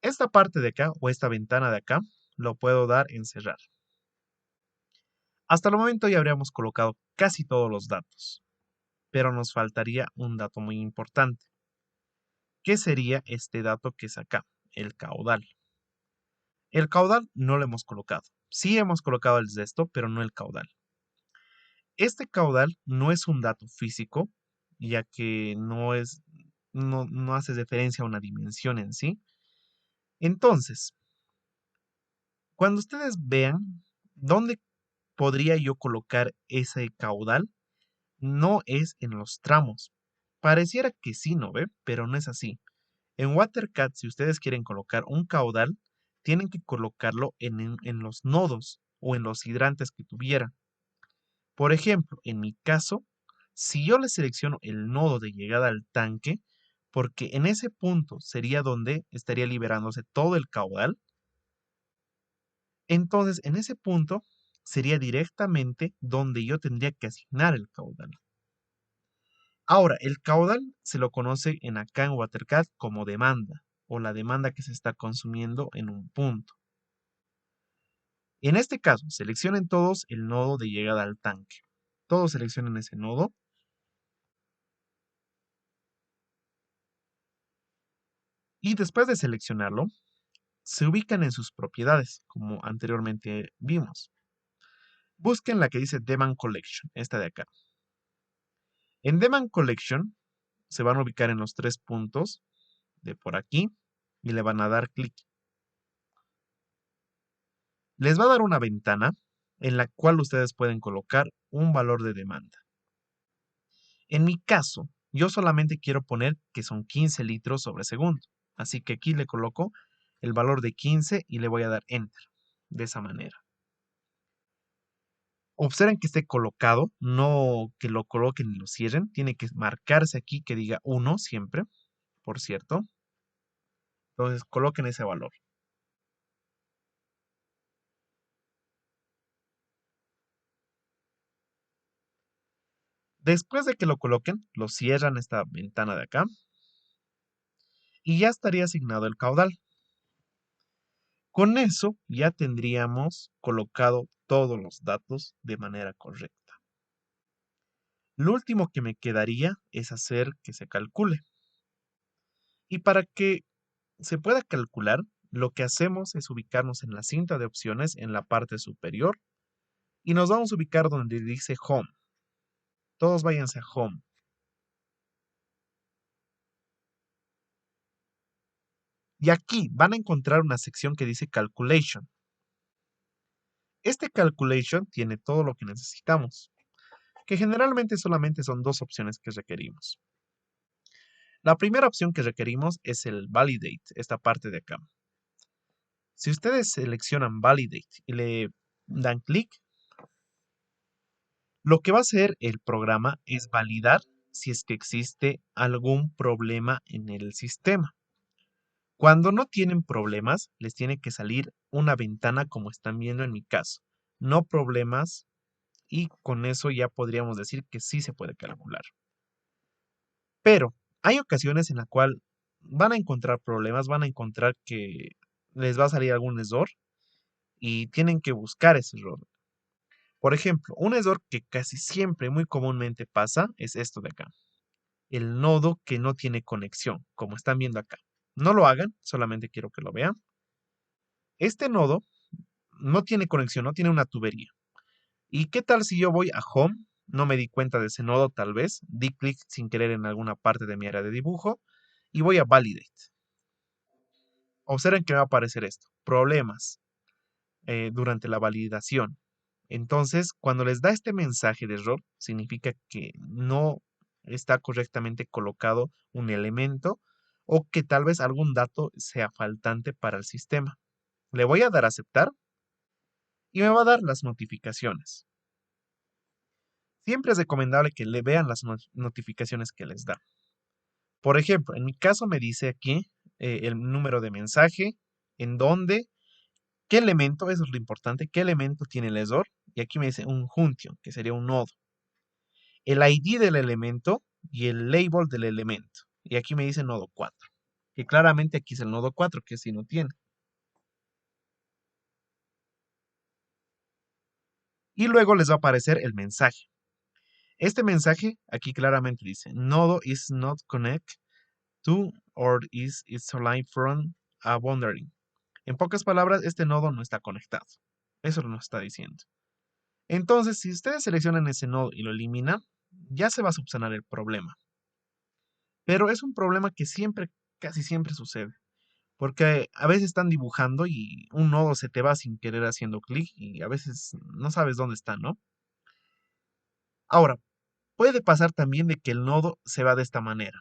Esta parte de acá o esta ventana de acá lo puedo dar en cerrar. Hasta el momento ya habríamos colocado casi todos los datos, pero nos faltaría un dato muy importante. ¿Qué sería este dato que es acá? El caudal. El caudal no lo hemos colocado. Sí hemos colocado el resto, pero no el caudal. Este caudal no es un dato físico, ya que no hace referencia a una dimensión en sí. Entonces, cuando ustedes vean dónde podría yo colocar ese caudal, no es en los tramos. Pareciera que sí, ¿no ve? Pero no es así. En WaterCat, si ustedes quieren colocar un caudal, tienen que colocarlo en los nodos o en los hidrantes que tuviera. Por ejemplo, en mi caso, si yo le selecciono el nodo de llegada al tanque, porque en ese punto sería donde estaría liberándose todo el caudal, entonces en ese punto sería directamente donde yo tendría que asignar el caudal. Ahora, el caudal se lo conoce acá en WaterCat como demanda o la demanda que se está consumiendo en un punto. En este caso, seleccionen todos el nodo de llegada al tanque. Todos seleccionen ese nodo y después de seleccionarlo, se ubican en sus propiedades, como anteriormente vimos. Busquen la que dice Demand Collection, esta de acá. En Demand Collection se van a ubicar en los tres puntos de por aquí y le van a dar clic. Les va a dar una ventana en la cual ustedes pueden colocar un valor de demanda. En mi caso, yo solamente quiero poner que son 15 litros sobre segundo. Así que aquí le coloco el valor de 15 y le voy a dar Enter. De esa manera. Observen que esté colocado, no que lo coloquen y lo cierren. Tiene que marcarse aquí que diga 1 siempre, por cierto. Entonces coloquen ese valor. Después de que lo coloquen, lo cierran esta ventana de acá y ya estaría asignado el caudal. Con eso ya tendríamos colocado todos los datos de manera correcta. Lo último que me quedaría es hacer que se calcule. Y para que se pueda calcular, lo que hacemos es ubicarnos en la cinta de opciones en la parte superior y nos vamos a ubicar donde dice Home. Todos váyanse a Home. Y aquí van a encontrar una sección que dice Calculation. Este Calculation tiene todo lo que necesitamos, que generalmente solamente son dos opciones que requerimos. La primera opción que requerimos es el Validate, esta parte de acá. Si ustedes seleccionan Validate y le dan clic, lo que va a hacer el programa es validar si es que existe algún problema en el sistema. Cuando no tienen problemas, les tiene que salir una ventana como están viendo en mi caso. No problemas y con eso ya podríamos decir que sí se puede calcular. Pero hay ocasiones en la cual van a encontrar problemas, van a encontrar que les va a salir algún error y tienen que buscar ese error. Por ejemplo, un error que casi siempre, muy comúnmente pasa es esto de acá. El nodo que no tiene conexión, como están viendo acá. No lo hagan, solamente quiero que lo vean. Este nodo no tiene conexión, no tiene una tubería. ¿Y qué tal si yo voy a Home? No me di cuenta de ese nodo tal vez. Di clic sin querer en alguna parte de mi área de dibujo y voy a Validate. Observen que me va a aparecer esto. Problemas durante la validación. Entonces, cuando les da este mensaje de error, significa que no está correctamente colocado un elemento o que tal vez algún dato sea faltante para el sistema. Le voy a dar a aceptar y me va a dar las notificaciones. Siempre es recomendable que le vean las notificaciones que les da. Por ejemplo, en mi caso me dice aquí el número de mensaje, en dónde, qué elemento, eso es lo importante, qué elemento tiene el error. Y aquí me dice un junction, que sería un nodo. El ID del elemento y el label del elemento. Y aquí me dice nodo 4, que claramente aquí es el nodo 4, que si no tiene. Y luego les va a aparecer el mensaje. Este mensaje aquí claramente dice, nodo is not connect to or is online from a boundary. En pocas palabras, este nodo no está conectado. Eso nos está diciendo. Entonces, si ustedes seleccionan ese nodo y lo eliminan, ya se va a subsanar el problema. Pero es un problema que siempre, casi siempre sucede. Porque a veces están dibujando y un nodo se te va sin querer haciendo clic y a veces no sabes dónde está, ¿no? Ahora, puede pasar también de que el nodo se va de esta manera,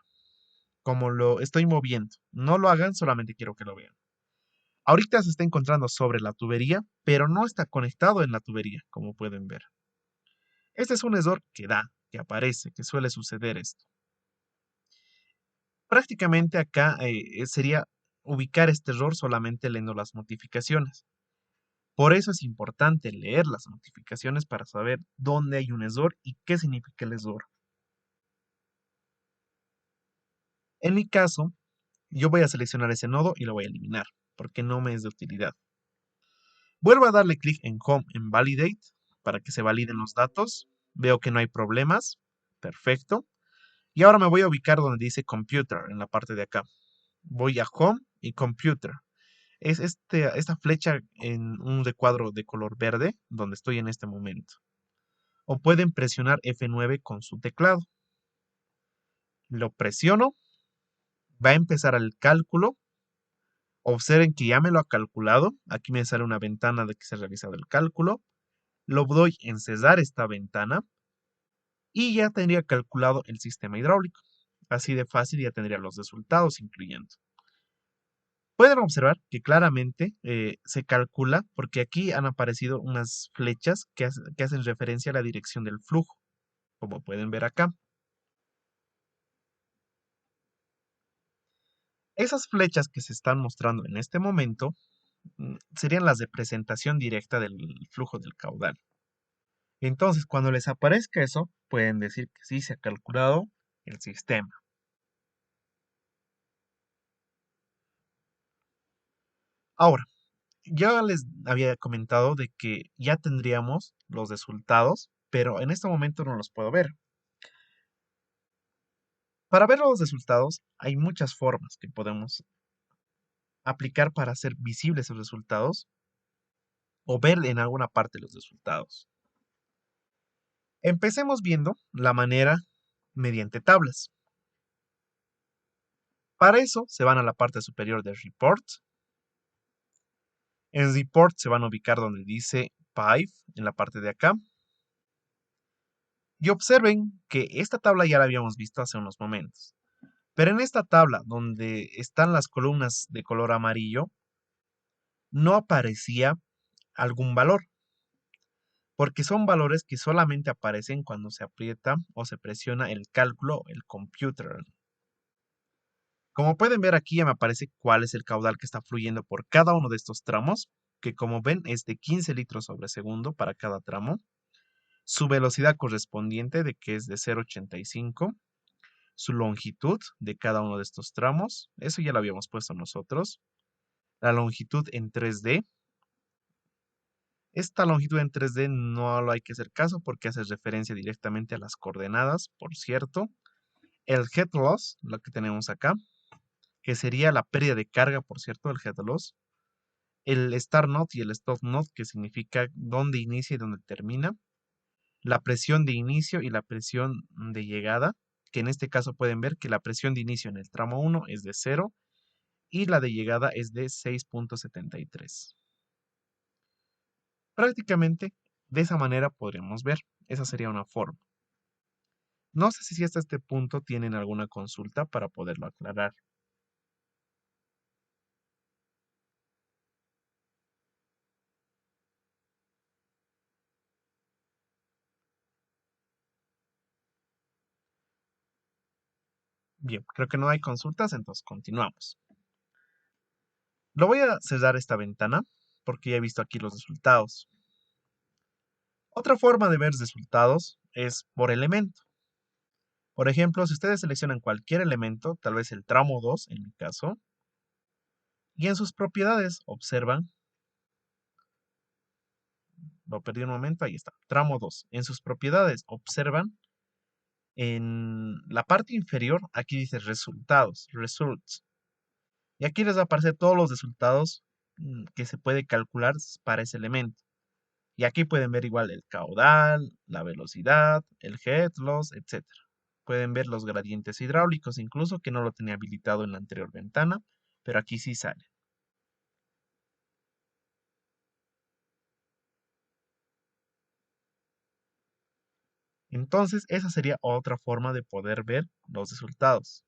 como lo estoy moviendo. No lo hagan, solamente quiero que lo vean. Ahorita se está encontrando sobre la tubería, pero no está conectado en la tubería, como pueden ver. Este es un error que da, que aparece, que suele suceder esto. Prácticamente acá sería ubicar este error solamente leyendo las notificaciones. Por eso es importante leer las notificaciones para saber dónde hay un error y qué significa el error. En mi caso, yo voy a seleccionar ese nodo y lo voy a eliminar, porque no me es de utilidad. Vuelvo a darle clic en Home en Validate para que se validen los datos. Veo que no hay problemas. Perfecto. Y ahora me voy a ubicar donde dice Computer, en la parte de acá. Voy a Home y Computer. Es esta flecha en un recuadro de color verde donde estoy en este momento. O pueden presionar F9 con su teclado. Lo presiono, va a empezar el cálculo. Observen que ya me lo ha calculado. Aquí me sale una ventana de que se ha realizado el cálculo. Lo doy en cesar esta ventana y ya tendría calculado el sistema hidráulico. Así de fácil ya tendría los resultados incluyendo. Pueden observar que claramente se calcula porque aquí han aparecido unas flechas que hacen referencia a la dirección del flujo, como pueden ver acá. Esas flechas que se están mostrando en este momento serían las de presentación directa del flujo del caudal. Entonces, cuando les aparezca eso, pueden decir que sí se ha calculado el sistema. Ahora, ya les había comentado de que ya tendríamos los resultados, pero en este momento no los puedo ver. Para ver los resultados, hay muchas formas que podemos aplicar para hacer visibles esos resultados o ver en alguna parte los resultados. Empecemos viendo la manera mediante tablas. Para eso se van a la parte superior del report. En report se van a ubicar donde dice Pipe en la parte de acá. Y observen que esta tabla ya la habíamos visto hace unos momentos. Pero en esta tabla donde están las columnas de color amarillo, no aparecía algún valor, porque son valores que solamente aparecen cuando se aprieta o se presiona el cálculo, el computer. Como pueden ver aquí ya me aparece cuál es el caudal que está fluyendo por cada uno de estos tramos, que como ven es de 15 litros sobre segundo para cada tramo. Su velocidad correspondiente de que es de 0,85. Su longitud de cada uno de estos tramos, eso ya lo habíamos puesto nosotros. La longitud en 3D. Esta longitud en 3D no lo hay que hacer caso porque hace referencia directamente a las coordenadas, por cierto. El head loss, lo que tenemos acá, que sería la pérdida de carga, por cierto, el head loss. El start node y el stop node, que significa dónde inicia y dónde termina. La presión de inicio y la presión de llegada, que en este caso pueden ver que la presión de inicio en el tramo 1 es de 0 y la de llegada es de 6,73. Prácticamente de esa manera podríamos ver. Esa sería una forma. No sé si hasta este punto tienen alguna consulta para poderlo aclarar. Bien, creo que no hay consultas, entonces continuamos. Lo voy a cerrar esta ventana porque ya he visto aquí los resultados. Otra forma de ver resultados es por elemento. Por ejemplo, si ustedes seleccionan cualquier elemento, tal vez el tramo 2 en mi caso, y en sus propiedades observan, lo perdí un momento, ahí está, tramo 2. En sus propiedades observan, en la parte inferior, aquí dice resultados, results. Y aquí les va a aparecer todos los resultados que se puede calcular para ese elemento. Y aquí pueden ver igual el caudal, la velocidad, el head loss, etcétera. Pueden ver los gradientes hidráulicos, incluso que no lo tenía habilitado en la anterior ventana, pero aquí sí sale. Entonces, esa sería otra forma de poder ver los resultados.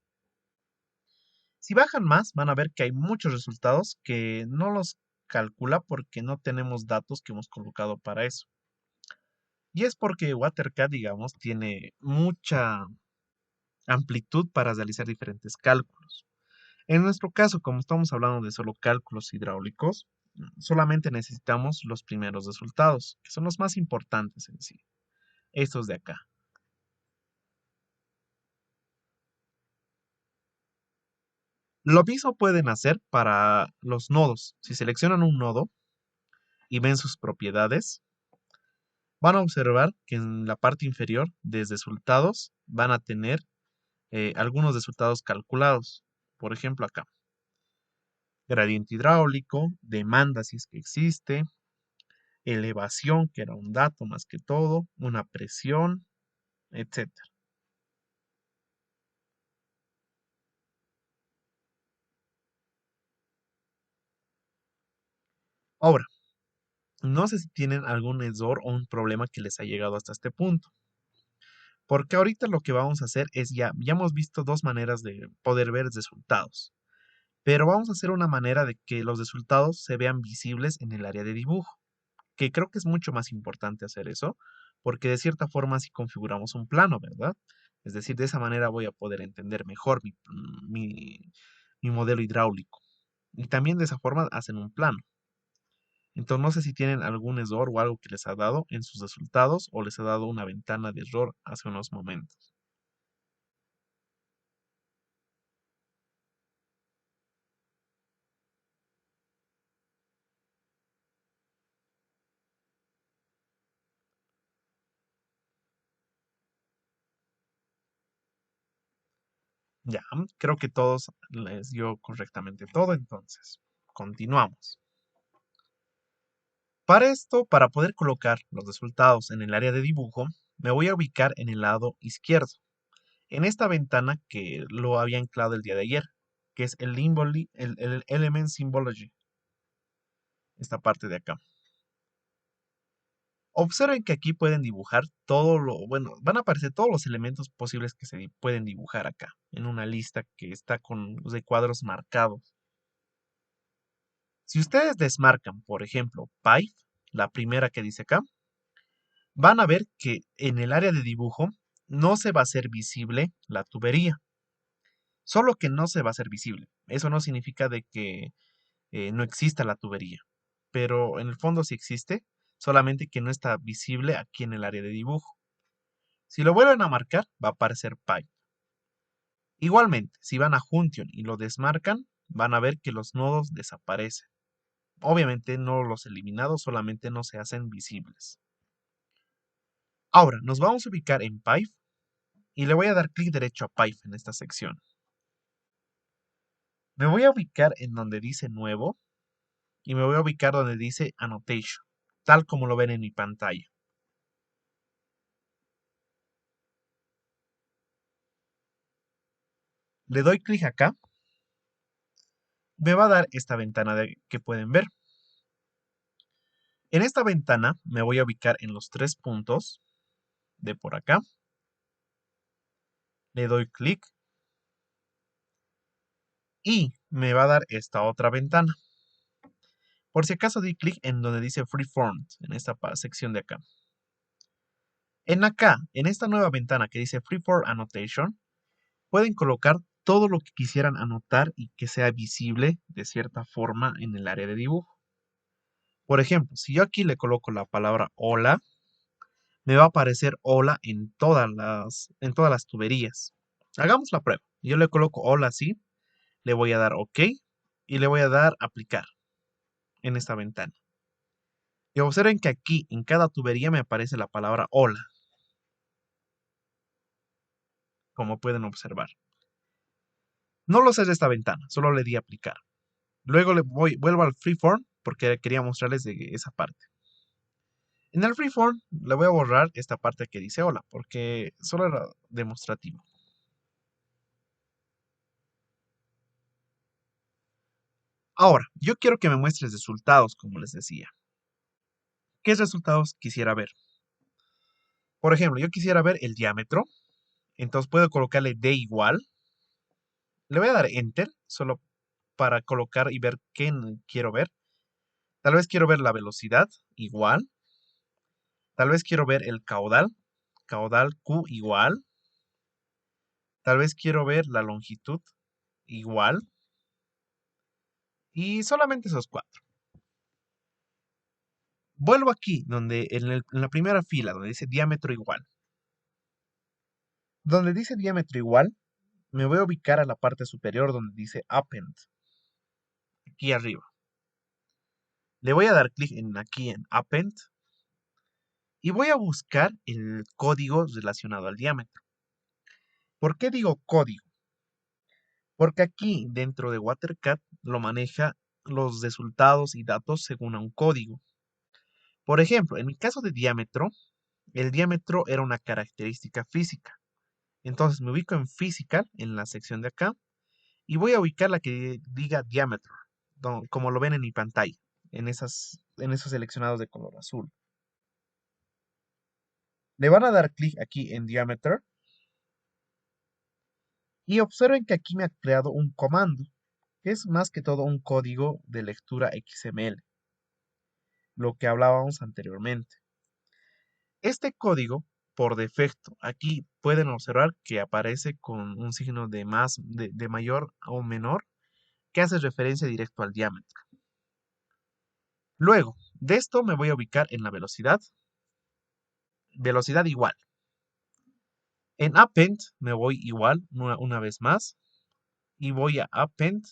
Si bajan más, van a ver que hay muchos resultados que no los calcula porque no tenemos datos que hemos colocado para eso. Y es porque WaterCAD, digamos, tiene mucha amplitud para realizar diferentes cálculos. En nuestro caso, como estamos hablando de solo cálculos hidráulicos, solamente necesitamos los primeros resultados, que son los más importantes en sí, estos de acá. Lo mismo pueden hacer para los nodos. Si seleccionan un nodo y ven sus propiedades, van a observar que en la parte inferior de resultados van a tener algunos resultados calculados. Por ejemplo, acá, gradiente hidráulico, demanda si es que existe, elevación, que era un dato más que todo, una presión, etcétera. No sé si tienen algún error o un problema que les ha llegado hasta este punto. Porque ahorita lo que vamos a hacer es ya hemos visto dos maneras de poder ver resultados. Pero vamos a hacer una manera de que los resultados se vean visibles en el área de dibujo, que creo que es mucho más importante hacer eso, porque de cierta forma así configuramos un plano, ¿verdad? Es decir, de esa manera voy a poder entender mejor mi modelo hidráulico. Y también de esa forma hacen un plano. Entonces no sé si tienen algún error o algo que les ha dado en sus resultados o les ha dado una ventana de error hace unos momentos. Ya, creo que todos les dio correctamente todo, entonces continuamos. Para esto, para poder colocar los resultados en el área de dibujo, me voy a ubicar en el lado izquierdo, en esta ventana que lo había anclado el día de ayer, que es el Element Symbology, esta parte de acá. Observen que aquí pueden dibujar bueno, van a aparecer todos los elementos posibles que se pueden dibujar acá, en una lista que está con los recuadros marcados. Si ustedes desmarcan, por ejemplo, Pipe, la primera que dice acá, van a ver que en el área de dibujo no se va a hacer visible la tubería, solo que no se va a hacer visible. Eso no significa de que no exista la tubería, pero en el fondo sí existe, solamente que no está visible aquí en el área de dibujo. Si lo vuelven a marcar, va a aparecer pipe. Igualmente, si van a Junction y lo desmarcan, van a ver que los nodos desaparecen. Obviamente no los eliminados, solamente no se hacen visibles. Ahora, nos vamos a ubicar en pipe y le voy a dar clic derecho a pipe en esta sección. Me voy a ubicar en donde dice nuevo y me voy a ubicar donde dice annotation, tal como lo ven en mi pantalla. Le doy clic acá, me va a dar esta ventana que pueden ver. En esta ventana me voy a ubicar en los tres puntos de por acá, le doy clic y me va a dar esta otra ventana. Por si acaso di clic en donde dice Freeform, en esta sección de acá. En acá, en esta nueva ventana que dice Freeform Annotation, pueden colocar todo lo que quisieran anotar y que sea visible de cierta forma en el área de dibujo. Por ejemplo, si yo aquí le coloco la palabra hola, me va a aparecer hola en todas las tuberías. Hagamos la prueba. Yo le coloco hola así, le voy a dar OK y le voy a dar aplicar en esta ventana. Y observen que aquí en cada tubería me aparece la palabra hola, como pueden observar. No lo sé de esta ventana, solo le di aplicar. Luego vuelvo al freeform porque quería mostrarles de esa parte. En el freeform le voy a borrar esta parte que dice hola, porque solo era demostrativo. Ahora, yo quiero que me muestres resultados, como les decía. ¿Qué resultados quisiera ver? Por ejemplo, yo quisiera ver el diámetro, entonces puedo colocarle D igual. Le voy a dar Enter, solo para colocar y ver qué quiero ver. Tal vez quiero ver la velocidad, igual. Tal vez quiero ver el caudal Q igual. Tal vez quiero ver la longitud, igual. Y solamente esos cuatro. Vuelvo aquí, donde en la primera fila, donde dice diámetro igual. Donde dice diámetro igual, me voy a ubicar a la parte superior donde dice append, aquí arriba. Le voy a dar clic aquí en append y voy a buscar el código relacionado al diámetro. ¿Por qué digo código? Porque aquí dentro de WaterCAD lo maneja los resultados y datos según a un código. Por ejemplo, en mi caso de diámetro, el diámetro era una característica física. Entonces me ubico en Physical, en la sección de acá, y voy a ubicar la que diga diámetro, como lo ven en mi pantalla. en esos seleccionados de color azul. Le van a dar clic aquí en Diameter y observen que aquí me ha creado un comando, que es más que todo un código de lectura XML, lo que hablábamos anteriormente. Este código, por defecto, aquí pueden observar que aparece con un signo de mayor o menor, que hace referencia directo al diámetro. Luego, de esto me voy a ubicar en la velocidad. Velocidad igual. En Append me voy igual una vez más y voy a Append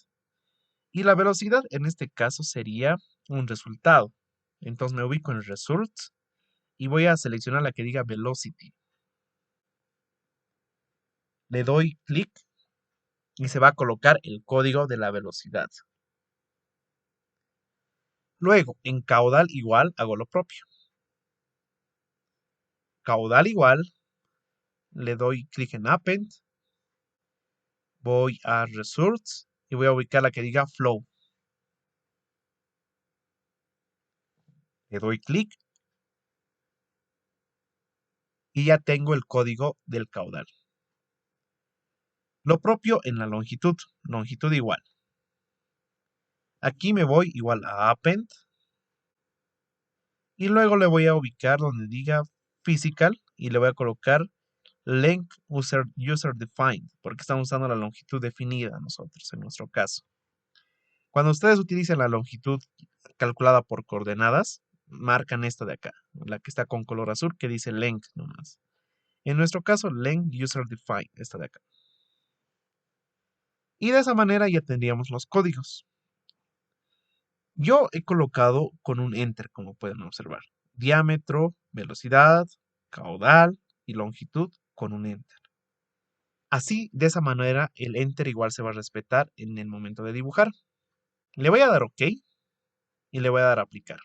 y la velocidad en este caso sería un resultado. Entonces me ubico en Results y voy a seleccionar la que diga Velocity. Le doy clic y se va a colocar el código de la velocidad. Luego, en caudal igual hago lo propio. Caudal igual, le doy clic en Append, voy a Results y voy a ubicar la que diga Flow. Le doy clic y ya tengo el código del caudal. Lo propio en la longitud, longitud igual. Aquí me voy igual a Append y luego le voy a ubicar donde diga Physical y le voy a colocar Length User Defined, porque estamos usando la longitud definida nosotros en nuestro caso. Cuando ustedes utilicen la longitud calculada por coordenadas, marcan esta de acá, la que está con color azul que dice length nomás. En nuestro caso, length user defined, esta de acá. Y de esa manera ya tendríamos los códigos. Yo he colocado con un enter, como pueden observar. Diámetro, velocidad, caudal y longitud con un enter. Así, de esa manera, el enter igual se va a respetar en el momento de dibujar. Le voy a dar OK y le voy a dar aplicar.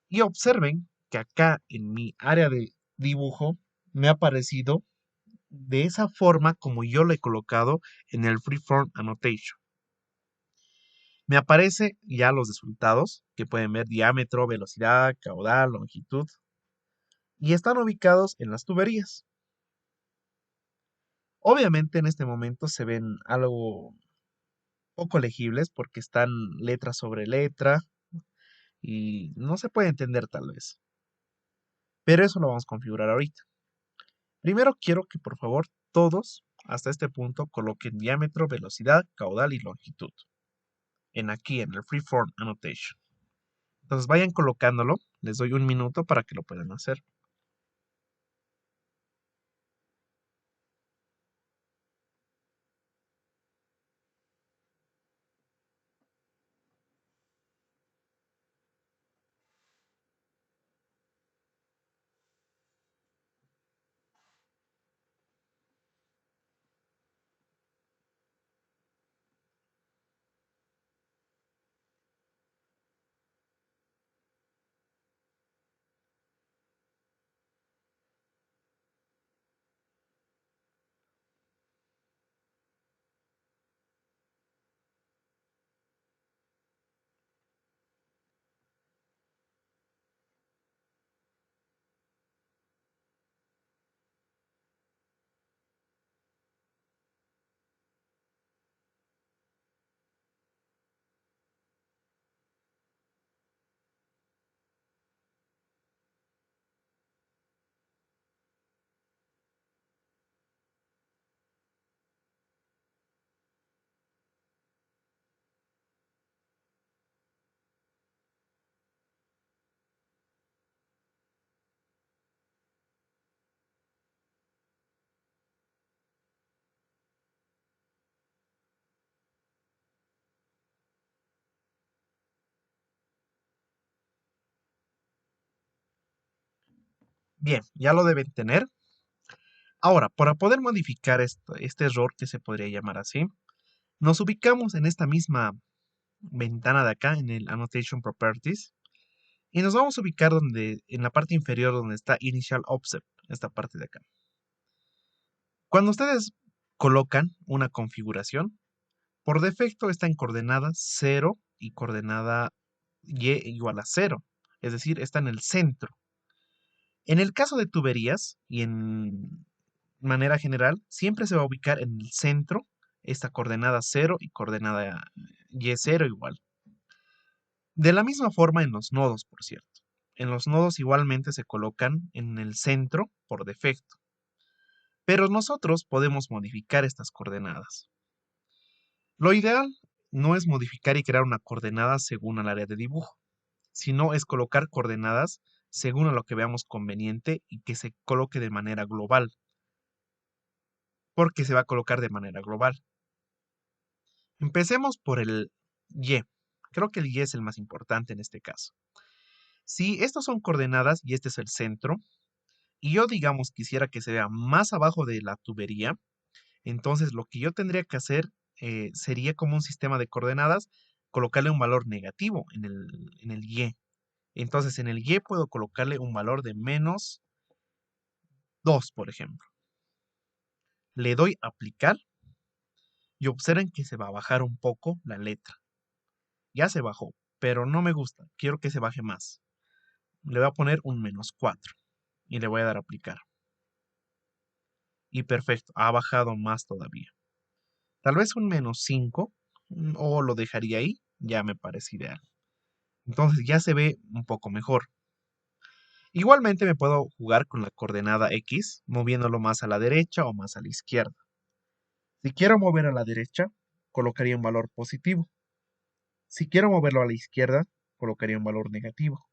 Y observen que acá en mi área de dibujo me ha aparecido de esa forma como yo lo he colocado en el Freeform Annotation. Me aparece ya los resultados que pueden ver diámetro, velocidad, caudal, longitud y están ubicados en las tuberías. Obviamente en este momento se ven algo poco legibles porque están letra sobre letra y no se puede entender tal vez. Pero eso lo vamos a configurar ahorita. Primero quiero que por favor todos hasta este punto coloquen diámetro, velocidad, caudal y longitud. Aquí en el Freeform Annotation. Entonces vayan colocándolo. Les doy un minuto para que lo puedan hacer. Bien, ya lo deben tener. Ahora, para poder modificar este error, que se podría llamar así, nos ubicamos en esta misma ventana de acá, en el Annotation Properties, y nos vamos a ubicar en la parte inferior donde está Initial Offset, esta parte de acá. Cuando ustedes colocan una configuración, por defecto está en coordenadas 0 y coordenada y igual a 0. Es decir, está en el centro. En el caso de tuberías y en manera general, siempre se va a ubicar en el centro esta coordenada 0 y coordenada y0 igual. De la misma forma en los nodos, por cierto. En los nodos igualmente se colocan en el centro por defecto. Pero nosotros podemos modificar estas coordenadas. Lo ideal no es modificar y crear una coordenada según el área de dibujo, sino es colocar coordenadas según a lo que veamos conveniente y que se coloque de manera global, porque se va a colocar de manera global. Empecemos por el Y. Creo que el Y es el más importante en este caso. Si estas son coordenadas y este es el centro, y yo digamos quisiera que se vea más abajo de la tubería, entonces lo que yo tendría que hacer sería como un sistema de coordenadas, colocarle un valor negativo en el Y. Entonces en el Y puedo colocarle un valor de -2, por ejemplo. Le doy a aplicar y observen que se va a bajar un poco la letra. Ya se bajó, pero no me gusta, quiero que se baje más. Le voy a poner un -4 y le voy a dar a aplicar. Y perfecto, ha bajado más todavía. Tal vez un -5 o lo dejaría ahí, ya me parece ideal. Entonces ya se ve un poco mejor. Igualmente me puedo jugar con la coordenada X, moviéndolo más a la derecha o más a la izquierda. Si quiero mover a la derecha, colocaría un valor positivo. Si quiero moverlo a la izquierda, colocaría un valor negativo.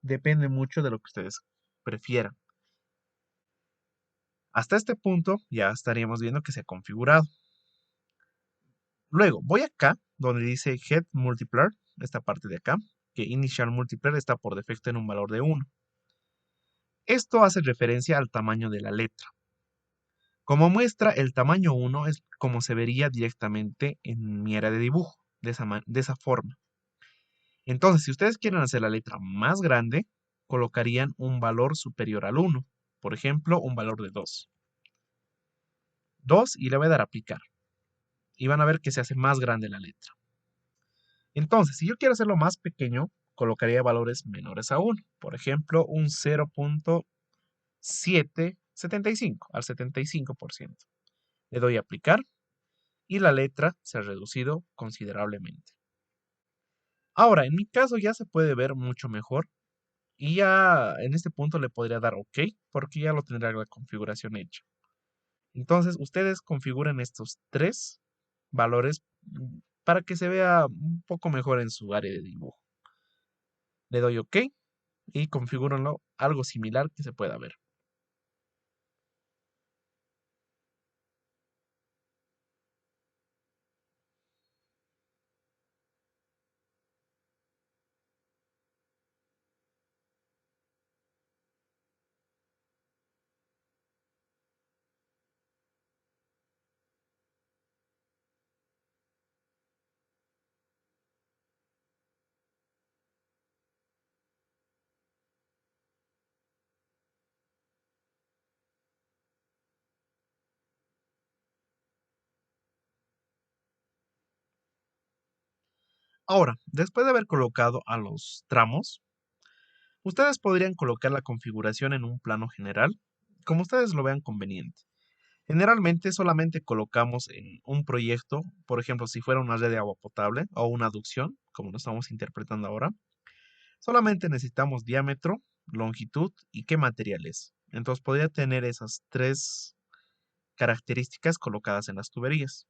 Depende mucho de lo que ustedes prefieran. Hasta este punto ya estaríamos viendo que se ha configurado. Luego voy acá, donde dice Head Multiplier, esta parte de acá, que Initial Multiplier está por defecto en un valor de 1. Esto hace referencia al tamaño de la letra. Como muestra, el tamaño 1 es como se vería directamente en mi área de dibujo, de esa forma. Entonces, si ustedes quieren hacer la letra más grande, colocarían un valor superior al 1. Por ejemplo, un valor de 2. 2 y le voy a dar a aplicar. Y van a ver que se hace más grande la letra. Entonces, si yo quiero hacerlo más pequeño, colocaría valores menores a 1. Por ejemplo, un 0.775 al 75%. Le doy a aplicar y la letra se ha reducido considerablemente. Ahora, en mi caso ya se puede ver mucho mejor y ya en este punto le podría dar OK porque ya lo tendrá la configuración hecha. Entonces, ustedes configuren estos tres valores para que se vea un poco mejor en su área de dibujo. Le doy OK y configúrenlo algo similar que se pueda ver. Ahora, después de haber colocado a los tramos, ustedes podrían colocar la configuración en un plano general, como ustedes lo vean conveniente. Generalmente solamente colocamos en un proyecto, por ejemplo, si fuera una red de agua potable o una aducción, como lo estamos interpretando ahora, solamente necesitamos diámetro, longitud y qué material es. Entonces podría tener esas tres características colocadas en las tuberías.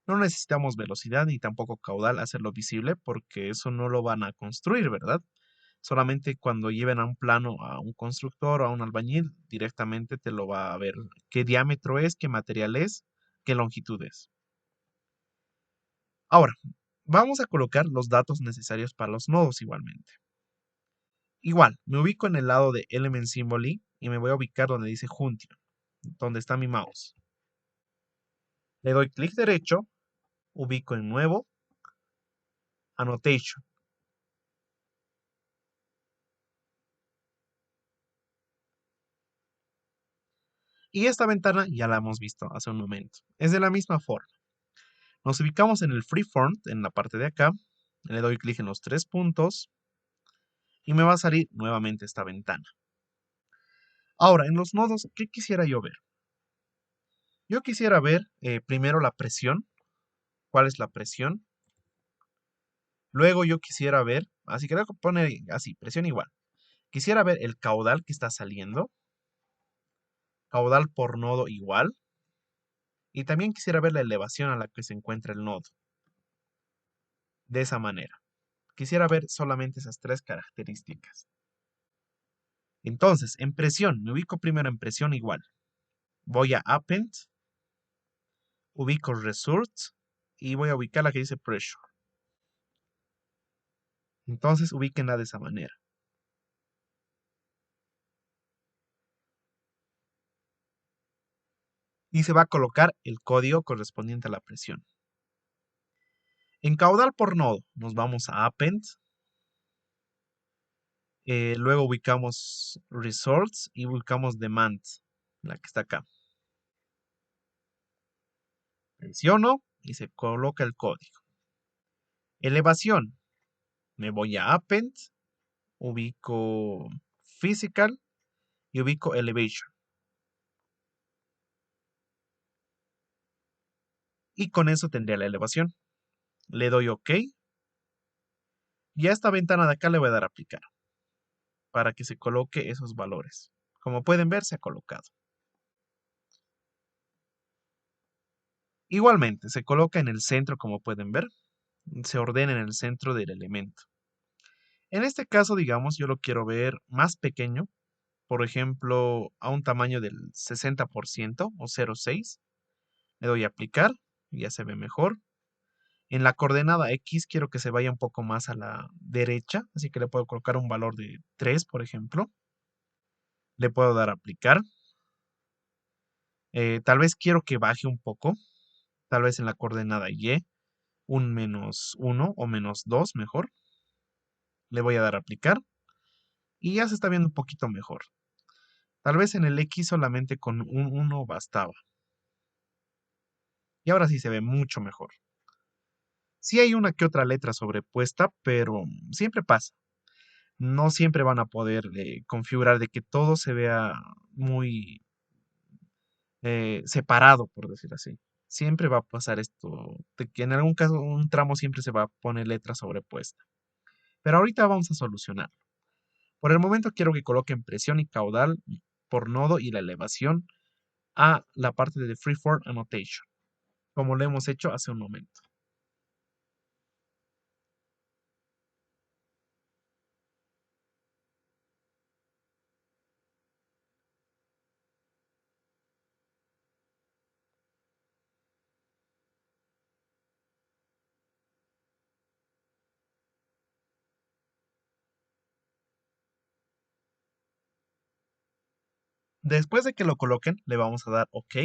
No necesitamos velocidad ni tampoco caudal hacerlo visible porque eso no lo van a construir, ¿verdad? Solamente cuando lleven a un plano a un constructor o a un albañil, directamente te lo va a ver qué diámetro es, qué material es, qué longitud es. Ahora, vamos a colocar los datos necesarios para los nodos igualmente. Igual, me ubico en el lado de Element Symbol y me voy a ubicar donde dice Junction, donde está mi mouse. Le doy clic derecho, ubico en Nuevo, Annotation. Y esta ventana ya la hemos visto hace un momento. Es de la misma forma. Nos ubicamos en el Freeform, en la parte de acá, Le doy clic en los tres puntos y me va a salir nuevamente esta ventana. Ahora, en los nodos, ¿qué quisiera yo ver? Yo quisiera ver primero la presión, cuál es la presión. Luego yo quisiera ver, así que le voy a poner así, presión igual. Quisiera ver el caudal que está saliendo, caudal por nodo igual. Y también quisiera ver la elevación a la que se encuentra el nodo. De esa manera. Quisiera ver solamente esas tres características. Entonces, en presión, me ubico primero en presión igual. Voy a Append, ubico Resource y voy a ubicar la que dice Pressure. Entonces, ubíquenla de esa manera. Y se va a colocar el código correspondiente a la presión. En caudal por nodo, nos vamos a Append. Luego ubicamos Resource y ubicamos Demand, la que está acá. Presiono y se coloca el código. Elevación. Me voy a Append, ubico Physical y ubico Elevation. Y con eso tendría la elevación. Le doy OK. Y a esta ventana de acá le voy a dar a aplicar para que se coloque esos valores. Como pueden ver, se ha colocado. Igualmente, se coloca en el centro, como pueden ver. Se ordena en el centro del elemento. En este caso, digamos, yo lo quiero ver más pequeño. Por ejemplo, a un tamaño del 60% o 0,6. Le doy a aplicar. Y ya se ve mejor. En la coordenada X quiero que se vaya un poco más a la derecha, así que le puedo colocar un valor de 3, por ejemplo. Le puedo dar a aplicar. Tal vez quiero que baje un poco, tal vez en la coordenada Y, un -1 o -2 mejor. Le voy a dar a aplicar y ya se está viendo un poquito mejor. Tal vez en el X solamente con un 1 bastaba. Y ahora sí se ve mucho mejor. Sí hay una que otra letra sobrepuesta, pero siempre pasa. No siempre van a poder configurar de que todo se vea muy separado, por decir así. Siempre va a pasar esto, de que en algún caso un tramo siempre se va a poner letra sobrepuesta. Pero ahorita vamos a solucionar. Por el momento quiero que coloquen presión y caudal por nodo y la elevación a la parte de Freeform Annotation, como lo hemos hecho hace un momento. Después de que lo coloquen, le vamos a dar OK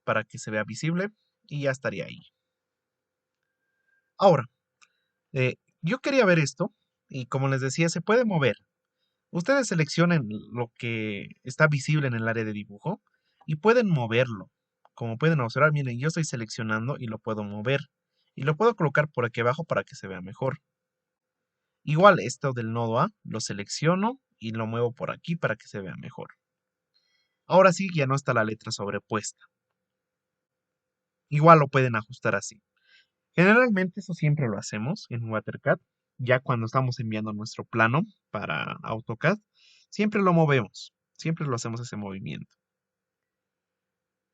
para que se vea visible y ya estaría ahí. Ahora, yo quería ver esto y como les decía, se puede mover. Ustedes seleccionen lo que está visible en el área de dibujo y pueden moverlo. Como pueden observar, miren, yo estoy seleccionando y lo puedo mover. Y lo puedo colocar por aquí abajo para que se vea mejor. Igual esto del nodo A, lo selecciono y lo muevo por aquí para que se vea mejor. Ahora sí, ya no está la letra sobrepuesta. Igual lo pueden ajustar así. Generalmente eso siempre lo hacemos en WaterCAD, ya cuando estamos enviando nuestro plano para AutoCAD, siempre lo movemos, siempre lo hacemos ese movimiento.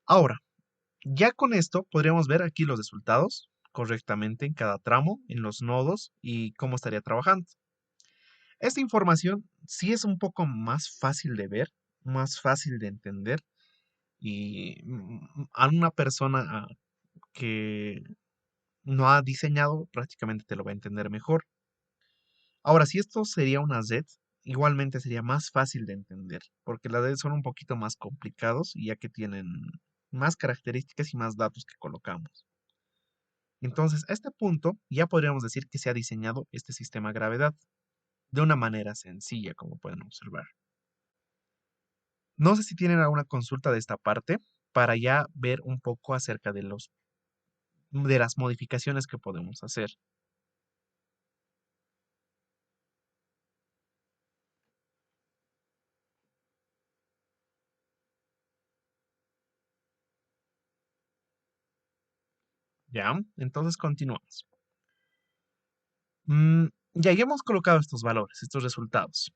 Ahora, ya con esto podríamos ver aquí los resultados correctamente en cada tramo, en los nodos y cómo estaría trabajando. Esta información sí es un poco más fácil de ver, más fácil de entender y a una persona que no ha diseñado prácticamente te lo va a entender mejor. Ahora, si esto sería una Z, igualmente sería más fácil de entender, porque las Z son un poquito más complicados, ya que tienen más características y más datos que colocamos. Entonces, a este punto ya podríamos decir que se ha diseñado este sistema gravedad de una manera sencilla, como pueden observar. No sé si tienen alguna consulta de esta parte para ya ver un poco acerca de las modificaciones que podemos hacer. ¿Ya? Entonces continuamos. Ya hemos colocado estos valores, estos resultados.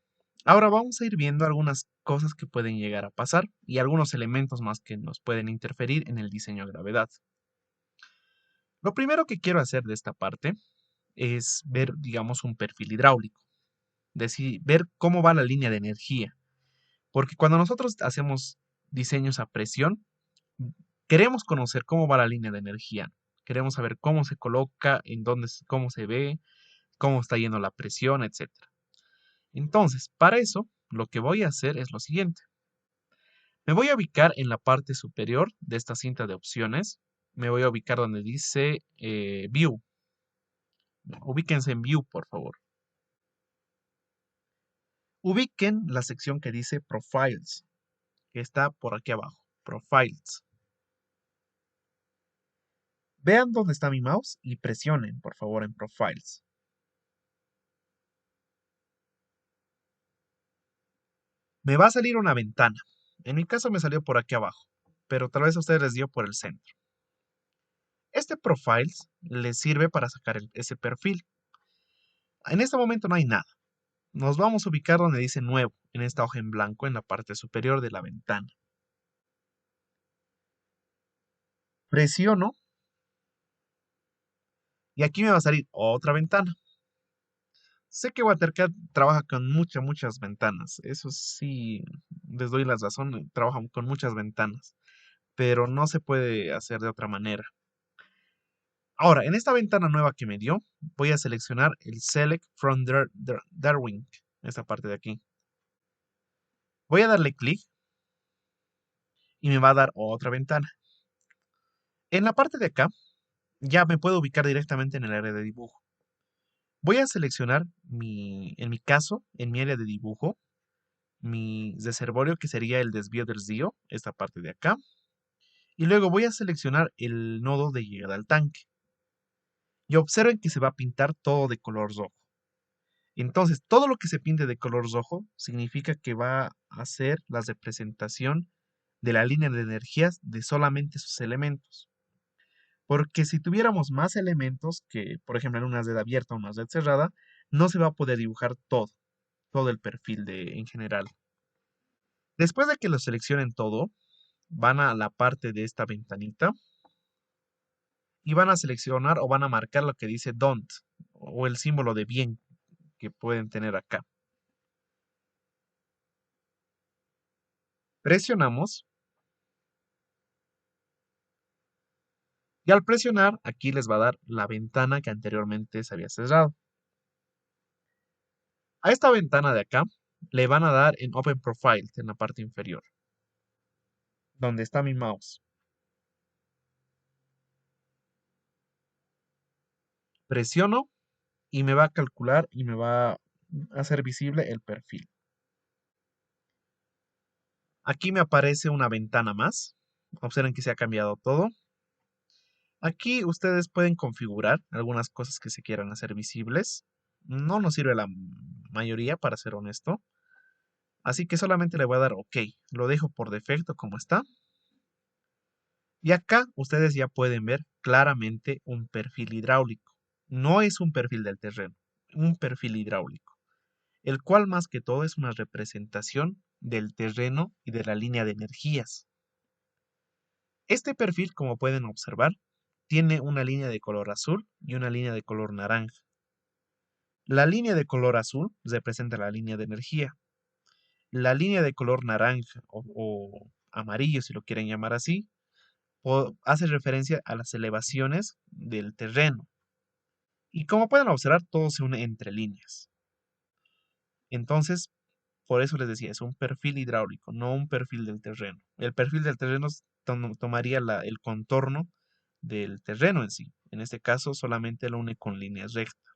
Ahora vamos a ir viendo algunas cosas que pueden llegar a pasar y algunos elementos más que nos pueden interferir en el diseño de gravedad. Lo primero que quiero hacer de esta parte es ver, digamos, un perfil hidráulico, decir, ver cómo va la línea de energía, porque cuando nosotros hacemos diseños a presión, queremos conocer cómo va la línea de energía, queremos saber cómo se coloca, en dónde, cómo se ve, cómo está yendo la presión, etcétera. Entonces, para eso, lo que voy a hacer es lo siguiente. Me voy a ubicar en la parte superior de esta cinta de opciones. Me voy a ubicar donde dice View. Ubíquense en View, por favor. Ubiquen la sección que dice Profiles, que está por aquí abajo. Profiles. Vean dónde está mi mouse y presionen, por favor, en Profiles. Me va a salir una ventana. En mi caso me salió por aquí abajo, pero tal vez a ustedes les dio por el centro. Este Profiles les sirve para sacar ese perfil. En este momento no hay nada. Nos vamos a ubicar donde dice Nuevo, en esta hoja en blanco en la parte superior de la ventana. Presiono y aquí me va a salir otra ventana. Sé que Watercad trabaja con muchas ventanas. Eso sí, les doy la razón, trabajan con muchas ventanas, pero no se puede hacer de otra manera. Ahora, en esta ventana nueva que me dio, voy a seleccionar el Select from Darwin, esta parte de aquí. Voy a darle clic y me va a dar otra ventana. En la parte de acá, ya me puedo ubicar directamente en el área de dibujo. Voy a seleccionar en mi caso, en mi área de dibujo, mi reservorio que sería el desvío del río, esta parte de acá. Y luego voy a seleccionar el nodo de llegada al tanque. Y observen que se va a pintar todo de color rojo. Entonces, todo lo que se pinte de color rojo significa que va a ser la representación de la línea de energías de solamente sus elementos. Porque si tuviéramos más elementos, que por ejemplo en una red abierta o una red cerrada, no se va a poder dibujar todo el perfil en general. Después de que lo seleccionen todo, van a la parte de esta ventanita y van a seleccionar o van a marcar lo que dice don't o el símbolo de bien que pueden tener acá. Presionamos y al presionar aquí les va a dar la ventana que anteriormente se había cerrado. A esta ventana de acá le van a dar en Open Profile en la parte inferior, donde está mi mouse. Presiono y me va a calcular y me va a hacer visible el perfil. Aquí me aparece una ventana más. Observen que se ha cambiado todo. Aquí ustedes pueden configurar algunas cosas que se quieran hacer visibles. No nos sirve la mayoría, para ser honesto. Así que solamente le voy a dar OK. Lo dejo por defecto como está. Y acá ustedes ya pueden ver claramente un perfil hidráulico. No es un perfil del terreno, un perfil hidráulico, el cual más que todo es una representación del terreno y de la línea de energías. Este perfil, como pueden observar, tiene una línea de color azul y una línea de color naranja. La línea de color azul representa la línea de energía. La línea de color naranja o amarillo, si lo quieren llamar así, hace referencia a las elevaciones del terreno. Y como pueden observar, todo se une entre líneas. Entonces, por eso les decía, es un perfil hidráulico, no un perfil del terreno. El perfil del terreno tomaría el contorno del terreno en sí. En este caso, solamente lo une con líneas rectas.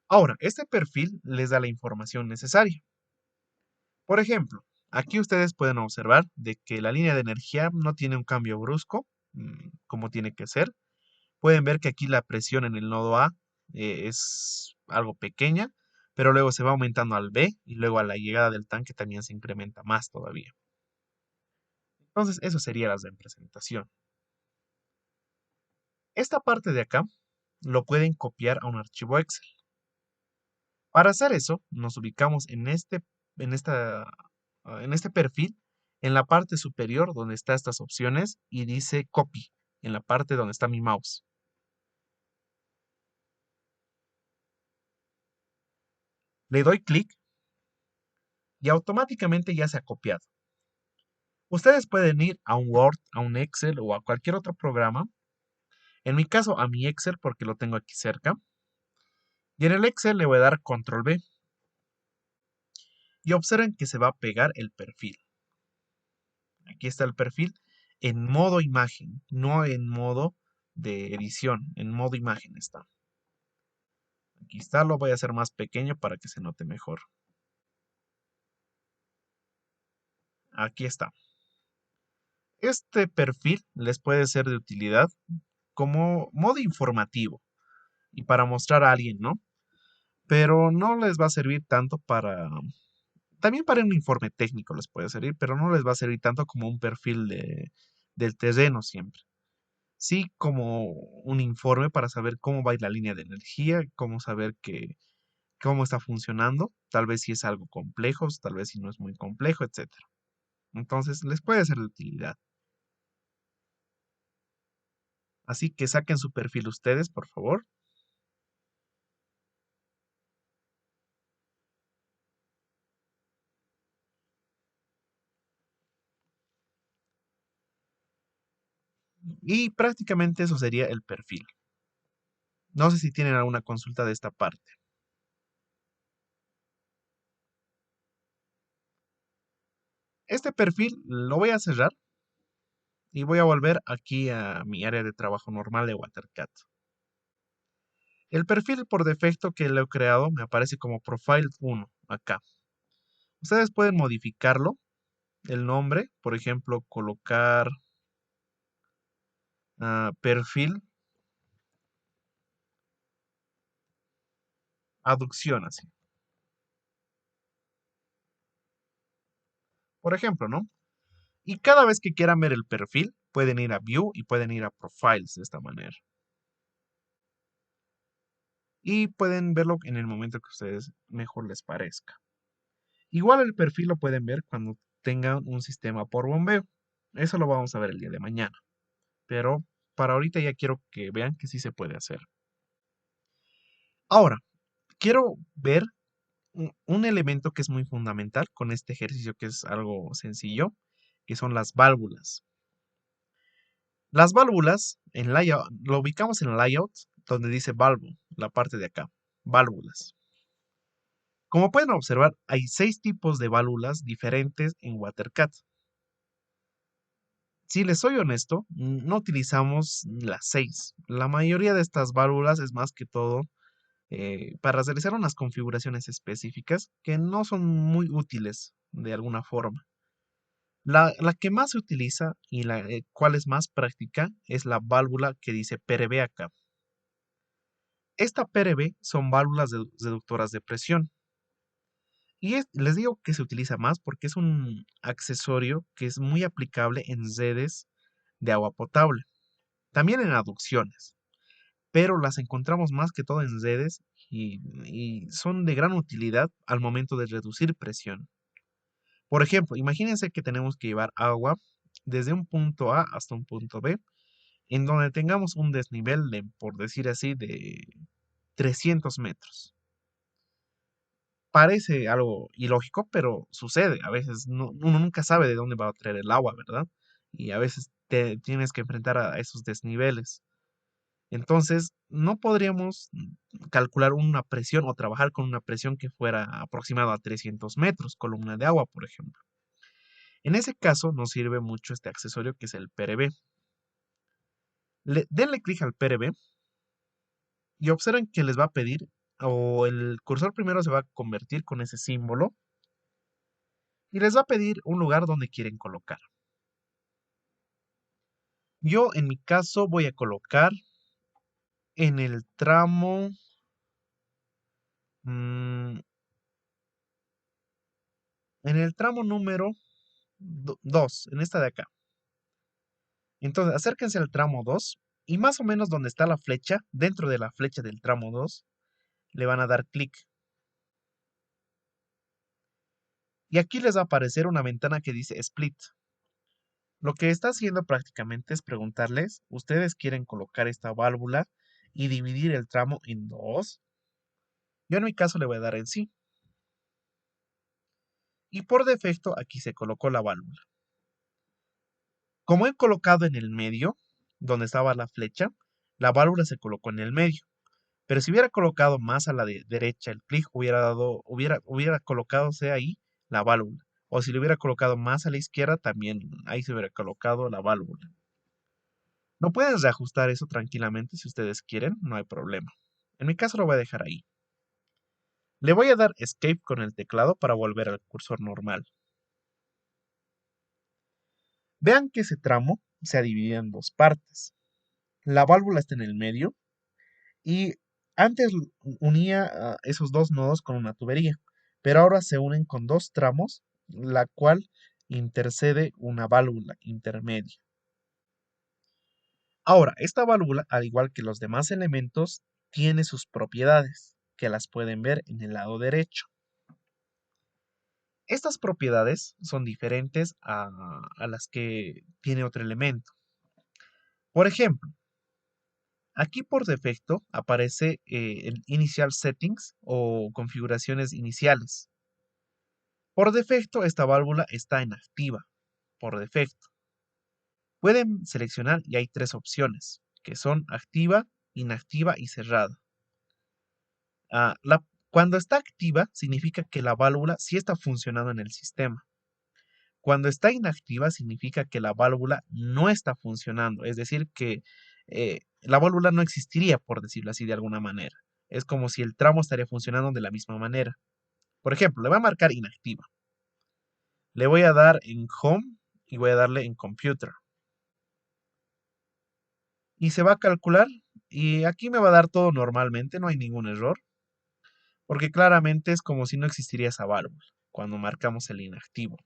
Ahora, este perfil les da la información necesaria. Por ejemplo, aquí ustedes pueden observar de que la línea de energía no tiene un cambio brusco, como tiene que ser. Pueden ver que aquí la presión en el nodo A es algo pequeña, pero luego se va aumentando al B y luego a la llegada del tanque también se incrementa más todavía. Entonces, eso sería la representación. Esta parte de acá lo pueden copiar a un archivo Excel. Para hacer eso, nos ubicamos en en este perfil, en la parte superior donde están estas opciones y dice Copy, en la parte donde está mi mouse. Le doy clic y automáticamente ya se ha copiado. Ustedes pueden ir a un Word, a un Excel o a cualquier otro programa. En mi caso, a mi Excel porque lo tengo aquí cerca. Y en el Excel le voy a dar Control V. Y observen que se va a pegar el perfil. Aquí está el perfil en modo imagen, no en modo de edición, en modo imagen está. Aquí está, lo voy a hacer más pequeño para que se note mejor. Aquí está. Este perfil les puede ser de utilidad como modo informativo y para mostrar a alguien, ¿no? Pero no les va a servir tanto también para un informe técnico les puede servir, pero no les va a servir tanto como un perfil del terreno siempre. Sí, como un informe para saber cómo va a ir la línea de energía, cómo saber cómo está funcionando, tal vez si es algo complejo, tal vez si no es muy complejo, etcétera. Entonces, les puede ser de utilidad. Así que saquen su perfil ustedes, por favor. Y prácticamente eso sería el perfil. No sé si tienen alguna consulta de esta parte. Este perfil lo voy a cerrar y voy a volver aquí a mi área de trabajo normal de WaterCat. El perfil por defecto que lo he creado me aparece como Profile 1 acá. Ustedes pueden modificarlo, el nombre, por ejemplo, colocar perfil aducción así. Por ejemplo, ¿no? Y cada vez que quieran ver el perfil, pueden ir a View y pueden ir a Profiles de esta manera. Y pueden verlo en el momento que a ustedes mejor les parezca. Igual el perfil lo pueden ver cuando tengan un sistema por bombeo. Eso lo vamos a ver el día de mañana. Pero para ahorita ya quiero que vean que sí se puede hacer. Ahora, quiero ver un elemento que es muy fundamental con este ejercicio que es algo sencillo, que son las válvulas. Las válvulas en layout, lo ubicamos en layout donde dice valve, la parte de acá, válvulas. Como pueden observar, hay 6 tipos de válvulas diferentes en WaterCat. Si les soy honesto, no utilizamos las 6. La mayoría de estas válvulas es más que todo para realizar unas configuraciones específicas que no son muy útiles de alguna forma. La que más se utiliza y la cual es más práctica es la válvula que dice PRV acá. Esta PRV son válvulas reductoras de presión. Y les digo que se utiliza más porque es un accesorio que es muy aplicable en redes de agua potable, también en aducciones, pero las encontramos más que todo en redes y son de gran utilidad al momento de reducir presión. Por ejemplo, imagínense que tenemos que llevar agua desde un punto A hasta un punto B, en donde tengamos un desnivel de, por decir así, de 300 metros. Parece algo ilógico, pero sucede. A veces uno nunca sabe de dónde va a traer el agua, ¿verdad? Y a veces te tienes que enfrentar a esos desniveles. Entonces, no podríamos calcular una presión o trabajar con una presión que fuera aproximada a 300 metros, columna de agua, por ejemplo. En ese caso, nos sirve mucho este accesorio que es el PRB. Denle clic al PRB y observen que les va a pedir, o el cursor primero se va a convertir con ese símbolo y les va a pedir un lugar donde quieren colocar. Yo en mi caso voy a colocar en el tramo mm, número 2, en esta de acá. Entonces, acérquense al tramo 2 Y más o menos donde está la flecha, dentro de la flecha del tramo 2, le van a dar clic. Y aquí les va a aparecer una ventana que dice Split. Lo que está haciendo prácticamente es preguntarles, ¿ustedes quieren colocar esta válvula y dividir el tramo en dos? Yo en mi caso le voy a dar en sí. Y por defecto aquí se colocó la válvula. Como he colocado en el medio, donde estaba la flecha, la válvula se colocó en el medio. Pero si hubiera colocado más a la derecha el clic, hubiera colocadose ahí la válvula. O si le hubiera colocado más a la izquierda, también ahí se hubiera colocado la válvula. No pueden reajustar eso tranquilamente si ustedes quieren, no hay problema. En mi caso lo voy a dejar ahí. Le voy a dar Escape con el teclado para volver al cursor normal. Vean que ese tramo se ha dividido en dos partes. La válvula está en el medio y antes unía esos dos nodos con una tubería, pero ahora se unen con dos tramos, la cual intercede una válvula intermedia. Ahora, esta válvula, al igual que los demás elementos, tiene sus propiedades, que las pueden ver en el lado derecho. Estas propiedades son diferentes a las que tiene otro elemento. Por ejemplo, aquí por defecto aparece el Initial Settings o configuraciones iniciales. Por defecto, esta válvula está en activa, por defecto. Pueden seleccionar y hay tres opciones, que son activa, inactiva y cerrada. Ah, cuando está activa, significa que la válvula sí está funcionando en el sistema. Cuando está inactiva, significa que la válvula no está funcionando. Es decir, que la válvula no existiría, por decirlo así de alguna manera. Es como si el tramo estaría funcionando de la misma manera. Por ejemplo, le voy a marcar inactiva. Le voy a dar en Home y voy a darle en Computer. Y se va a calcular. Y aquí me va a dar todo normalmente, no hay ningún error. Porque claramente es como si no existiría esa válvula cuando marcamos el inactivo.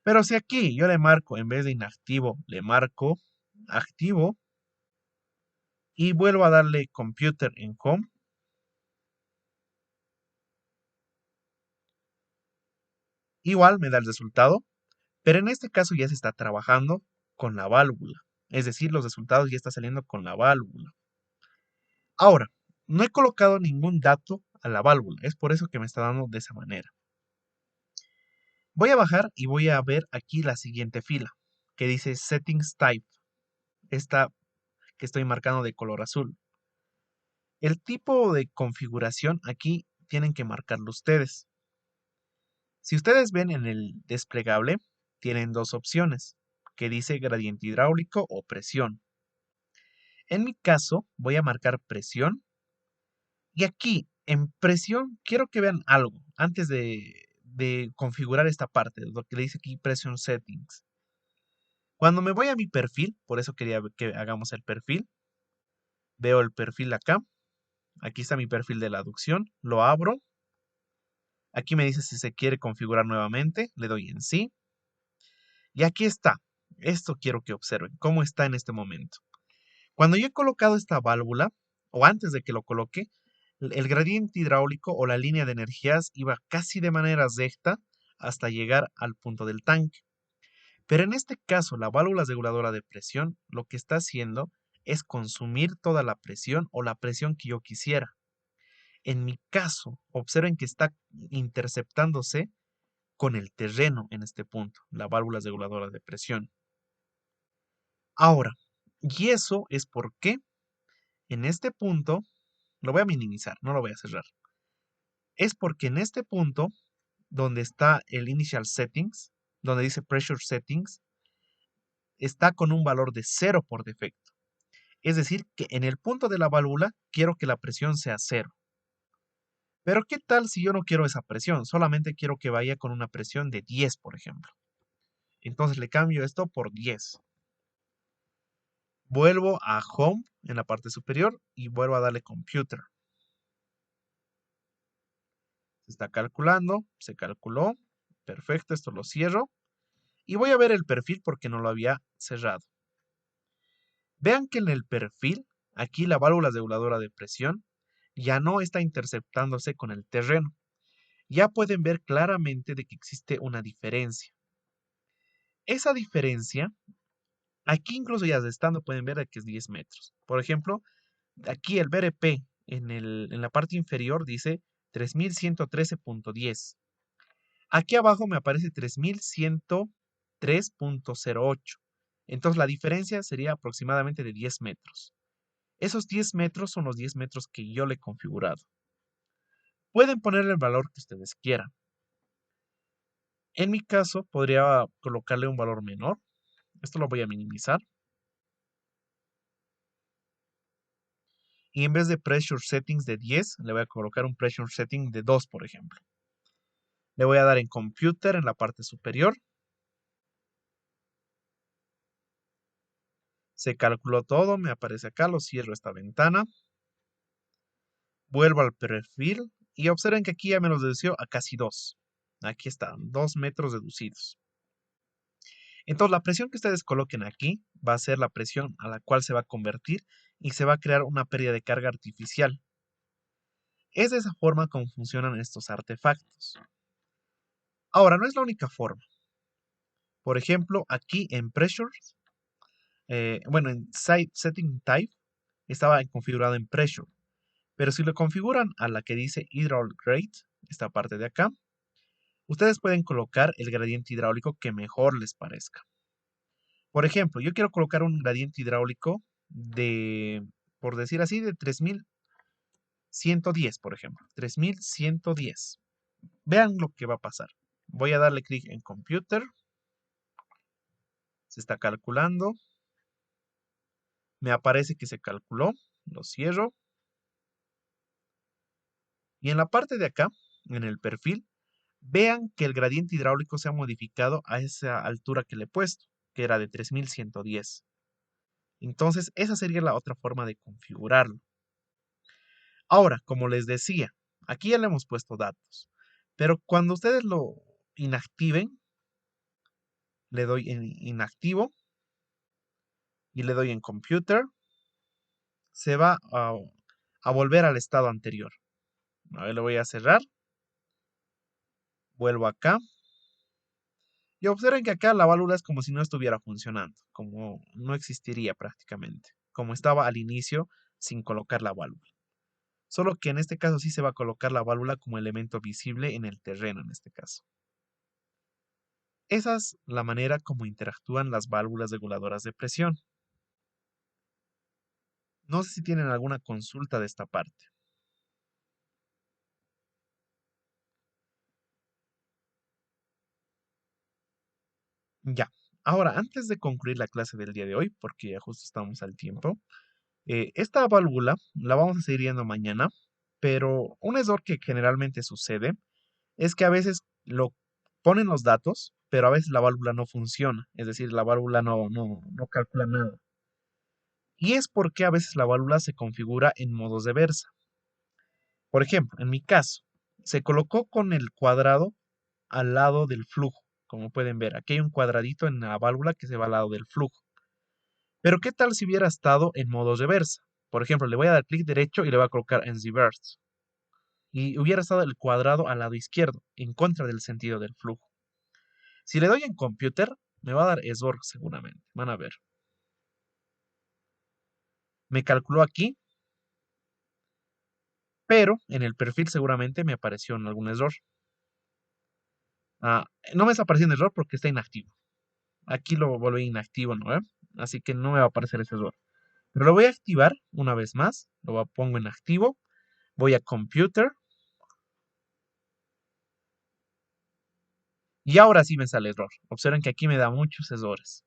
Pero si aquí yo le marco, en vez de inactivo, le marco activo y vuelvo a darle Computer en Home, igual me da el resultado, pero en este caso ya se está trabajando con la válvula. Es decir, los resultados ya están saliendo con la válvula. Ahora, no he colocado ningún dato a la válvula, es por eso que me está dando de esa manera. Voy a bajar y voy a ver aquí la siguiente fila, que dice Settings Type, esta que estoy marcando de color azul. El tipo de configuración aquí tienen que marcarlo ustedes. Si ustedes ven en el desplegable, tienen dos opciones, que dice gradiente hidráulico o presión. En mi caso, voy a marcar presión. Y aquí, en presión, quiero que vean algo antes de configurar esta parte, lo que le dice aquí Pressure Settings. Cuando me voy a mi perfil, por eso quería que hagamos el perfil, veo el perfil acá. Aquí está mi perfil de la aducción, lo abro. Aquí me dice si se quiere configurar nuevamente, le doy en sí. Y aquí está. Esto quiero que observen, cómo está en este momento. Cuando yo he colocado esta válvula, o antes de que lo coloque, el gradiente hidráulico o la línea de energías iba casi de manera recta hasta llegar al punto del tanque. Pero en este caso, la válvula reguladora de presión lo que está haciendo es consumir toda la presión o la presión que yo quisiera. En mi caso, observen que está interceptándose con el terreno en este punto, la válvula reguladora de presión. Ahora, y eso es porque en este punto, lo voy a minimizar, no lo voy a cerrar. Es porque en este punto, donde está el Initial Settings, donde dice Pressure Settings, está con un valor de 0 por defecto. Es decir, que en el punto de la válvula quiero que la presión sea 0. Pero ¿qué tal si yo no quiero esa presión? Solamente quiero que vaya con una presión de 10, por ejemplo. Entonces le cambio esto por 10. Vuelvo a Home en la parte superior y vuelvo a darle Computer. Se está calculando, se calculó. Perfecto, esto lo cierro. Y voy a ver el perfil porque no lo había cerrado. Vean que en el perfil, aquí la válvula reguladora de presión ya no está interceptándose con el terreno. Ya pueden ver claramente de que existe una diferencia. Esa diferencia, aquí incluso ya estando pueden ver de que es 10 metros. Por ejemplo, aquí el BRP en la parte inferior dice 3113.10. Aquí abajo me aparece 3103.08. Entonces la diferencia sería aproximadamente de 10 metros. Esos 10 metros son los 10 metros que yo le he configurado. Pueden ponerle el valor que ustedes quieran. En mi caso, podría colocarle un valor menor. Esto lo voy a minimizar. Y en vez de pressure settings de 10, le voy a colocar un pressure setting de 2, por ejemplo. Le voy a dar en computer en la parte superior. Se calculó todo, me aparece acá, lo cierro esta ventana. Vuelvo al perfil y observen que aquí ya me lo dedució a casi 2. Aquí están, 2 metros deducidos. Entonces la presión que ustedes coloquen aquí va a ser la presión a la cual se va a convertir y se va a crear una pérdida de carga artificial. Es de esa forma como funcionan estos artefactos. Ahora, no es la única forma. Por ejemplo, aquí en Pressures, bueno, en Setting Type estaba configurado en Pressure. Pero si lo configuran a la que dice Hydraulic Rate, esta parte de acá, ustedes pueden colocar el gradiente hidráulico que mejor les parezca. Por ejemplo, yo quiero colocar un gradiente hidráulico de, por decir así, de 3110, por ejemplo. 3110. Vean lo que va a pasar. Voy a darle clic en Computer. Se está calculando. Me aparece que se calculó. Lo cierro. Y en la parte de acá, en el perfil, vean que el gradiente hidráulico se ha modificado a esa altura que le he puesto, que era de 3110. Entonces, esa sería la otra forma de configurarlo. Ahora, como les decía, aquí ya le hemos puesto datos, pero cuando ustedes lo inactiven, le doy en inactivo y le doy en computer, se va a volver al estado anterior. A ver, lo voy a cerrar, vuelvo acá y observen que acá la válvula es como si no estuviera funcionando, como no existiría prácticamente, como estaba al inicio sin colocar la válvula. Solo que en este caso sí se va a colocar la válvula como elemento visible en el terreno en este caso. Esa es la manera como interactúan las válvulas reguladoras de presión. No sé si tienen alguna consulta de esta parte. Ya. Ahora, antes de concluir la clase del día de hoy, porque ya justo estamos al tiempo, esta válvula la vamos a seguir viendo mañana, pero un error que generalmente sucede es que a veces lo ponen los datos, pero a veces la válvula no funciona, es decir, la válvula no calcula nada. Y es porque a veces la válvula se configura en modos de versa. Por ejemplo, en mi caso, se colocó con el cuadrado al lado del flujo. Como pueden ver, aquí hay un cuadradito en la válvula que se va al lado del flujo. Pero ¿qué tal si hubiera estado en modos reversa? Por ejemplo, le voy a dar clic derecho y le voy a colocar en reverse. Y hubiera estado el cuadrado al lado izquierdo, en contra del sentido del flujo. Si le doy en computer, me va a dar error seguramente. Van a ver. Me calculó aquí, pero en el perfil seguramente me apareció algún error. Ah, no me está apareciendo error porque está inactivo. Aquí lo volví inactivo, ¿no? Así que no me va a aparecer ese error. Pero lo voy a activar una vez más. Pongo en activo. Voy a Computer. Y ahora sí me sale error. Observen que aquí me da muchos errores.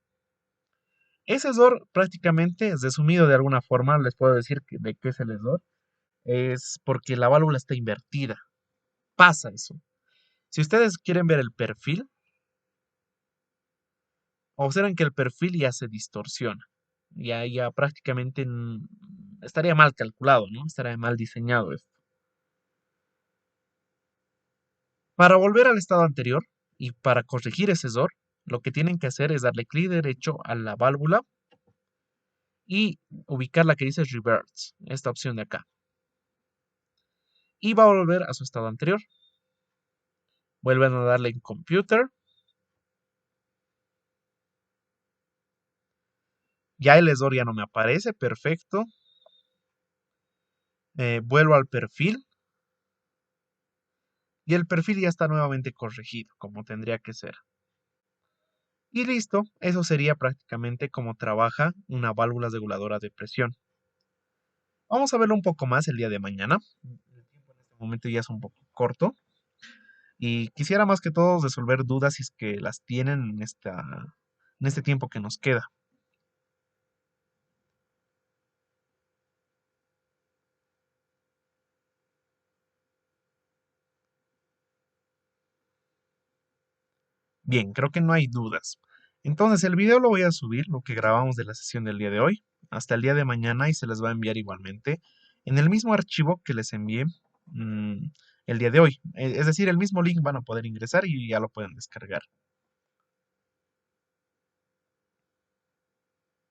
Ese error prácticamente es resumido de alguna forma. Les puedo decir de qué es el error. Es porque la válvula está invertida. Pasa eso. Si ustedes quieren ver el perfil, observen que el perfil ya se distorsiona. Ya prácticamente estaría mal calculado, ¿no? Estaría mal diseñado esto. Para volver al estado anterior y para corregir ese error, lo que tienen que hacer es darle clic derecho a la válvula y ubicar la que dice Reverse, esta opción de acá. Y va a volver a su estado anterior. Vuelven a darle en Computer. Ya el error ya no me aparece, perfecto. Vuelvo al perfil y el perfil ya está nuevamente corregido, como tendría que ser. Y listo, eso sería prácticamente cómo trabaja una válvula reguladora de presión. Vamos a verlo un poco más el día de mañana. El tiempo en este momento ya es un poco corto y quisiera más que todo resolver dudas si es que las tienen en este tiempo que nos queda. Bien, creo que no hay dudas. Entonces el video lo voy a subir, lo que grabamos de la sesión del día de hoy, hasta el día de mañana y se les va a enviar igualmente en el mismo archivo que les envié el día de hoy. Es decir, el mismo link van a poder ingresar y ya lo pueden descargar.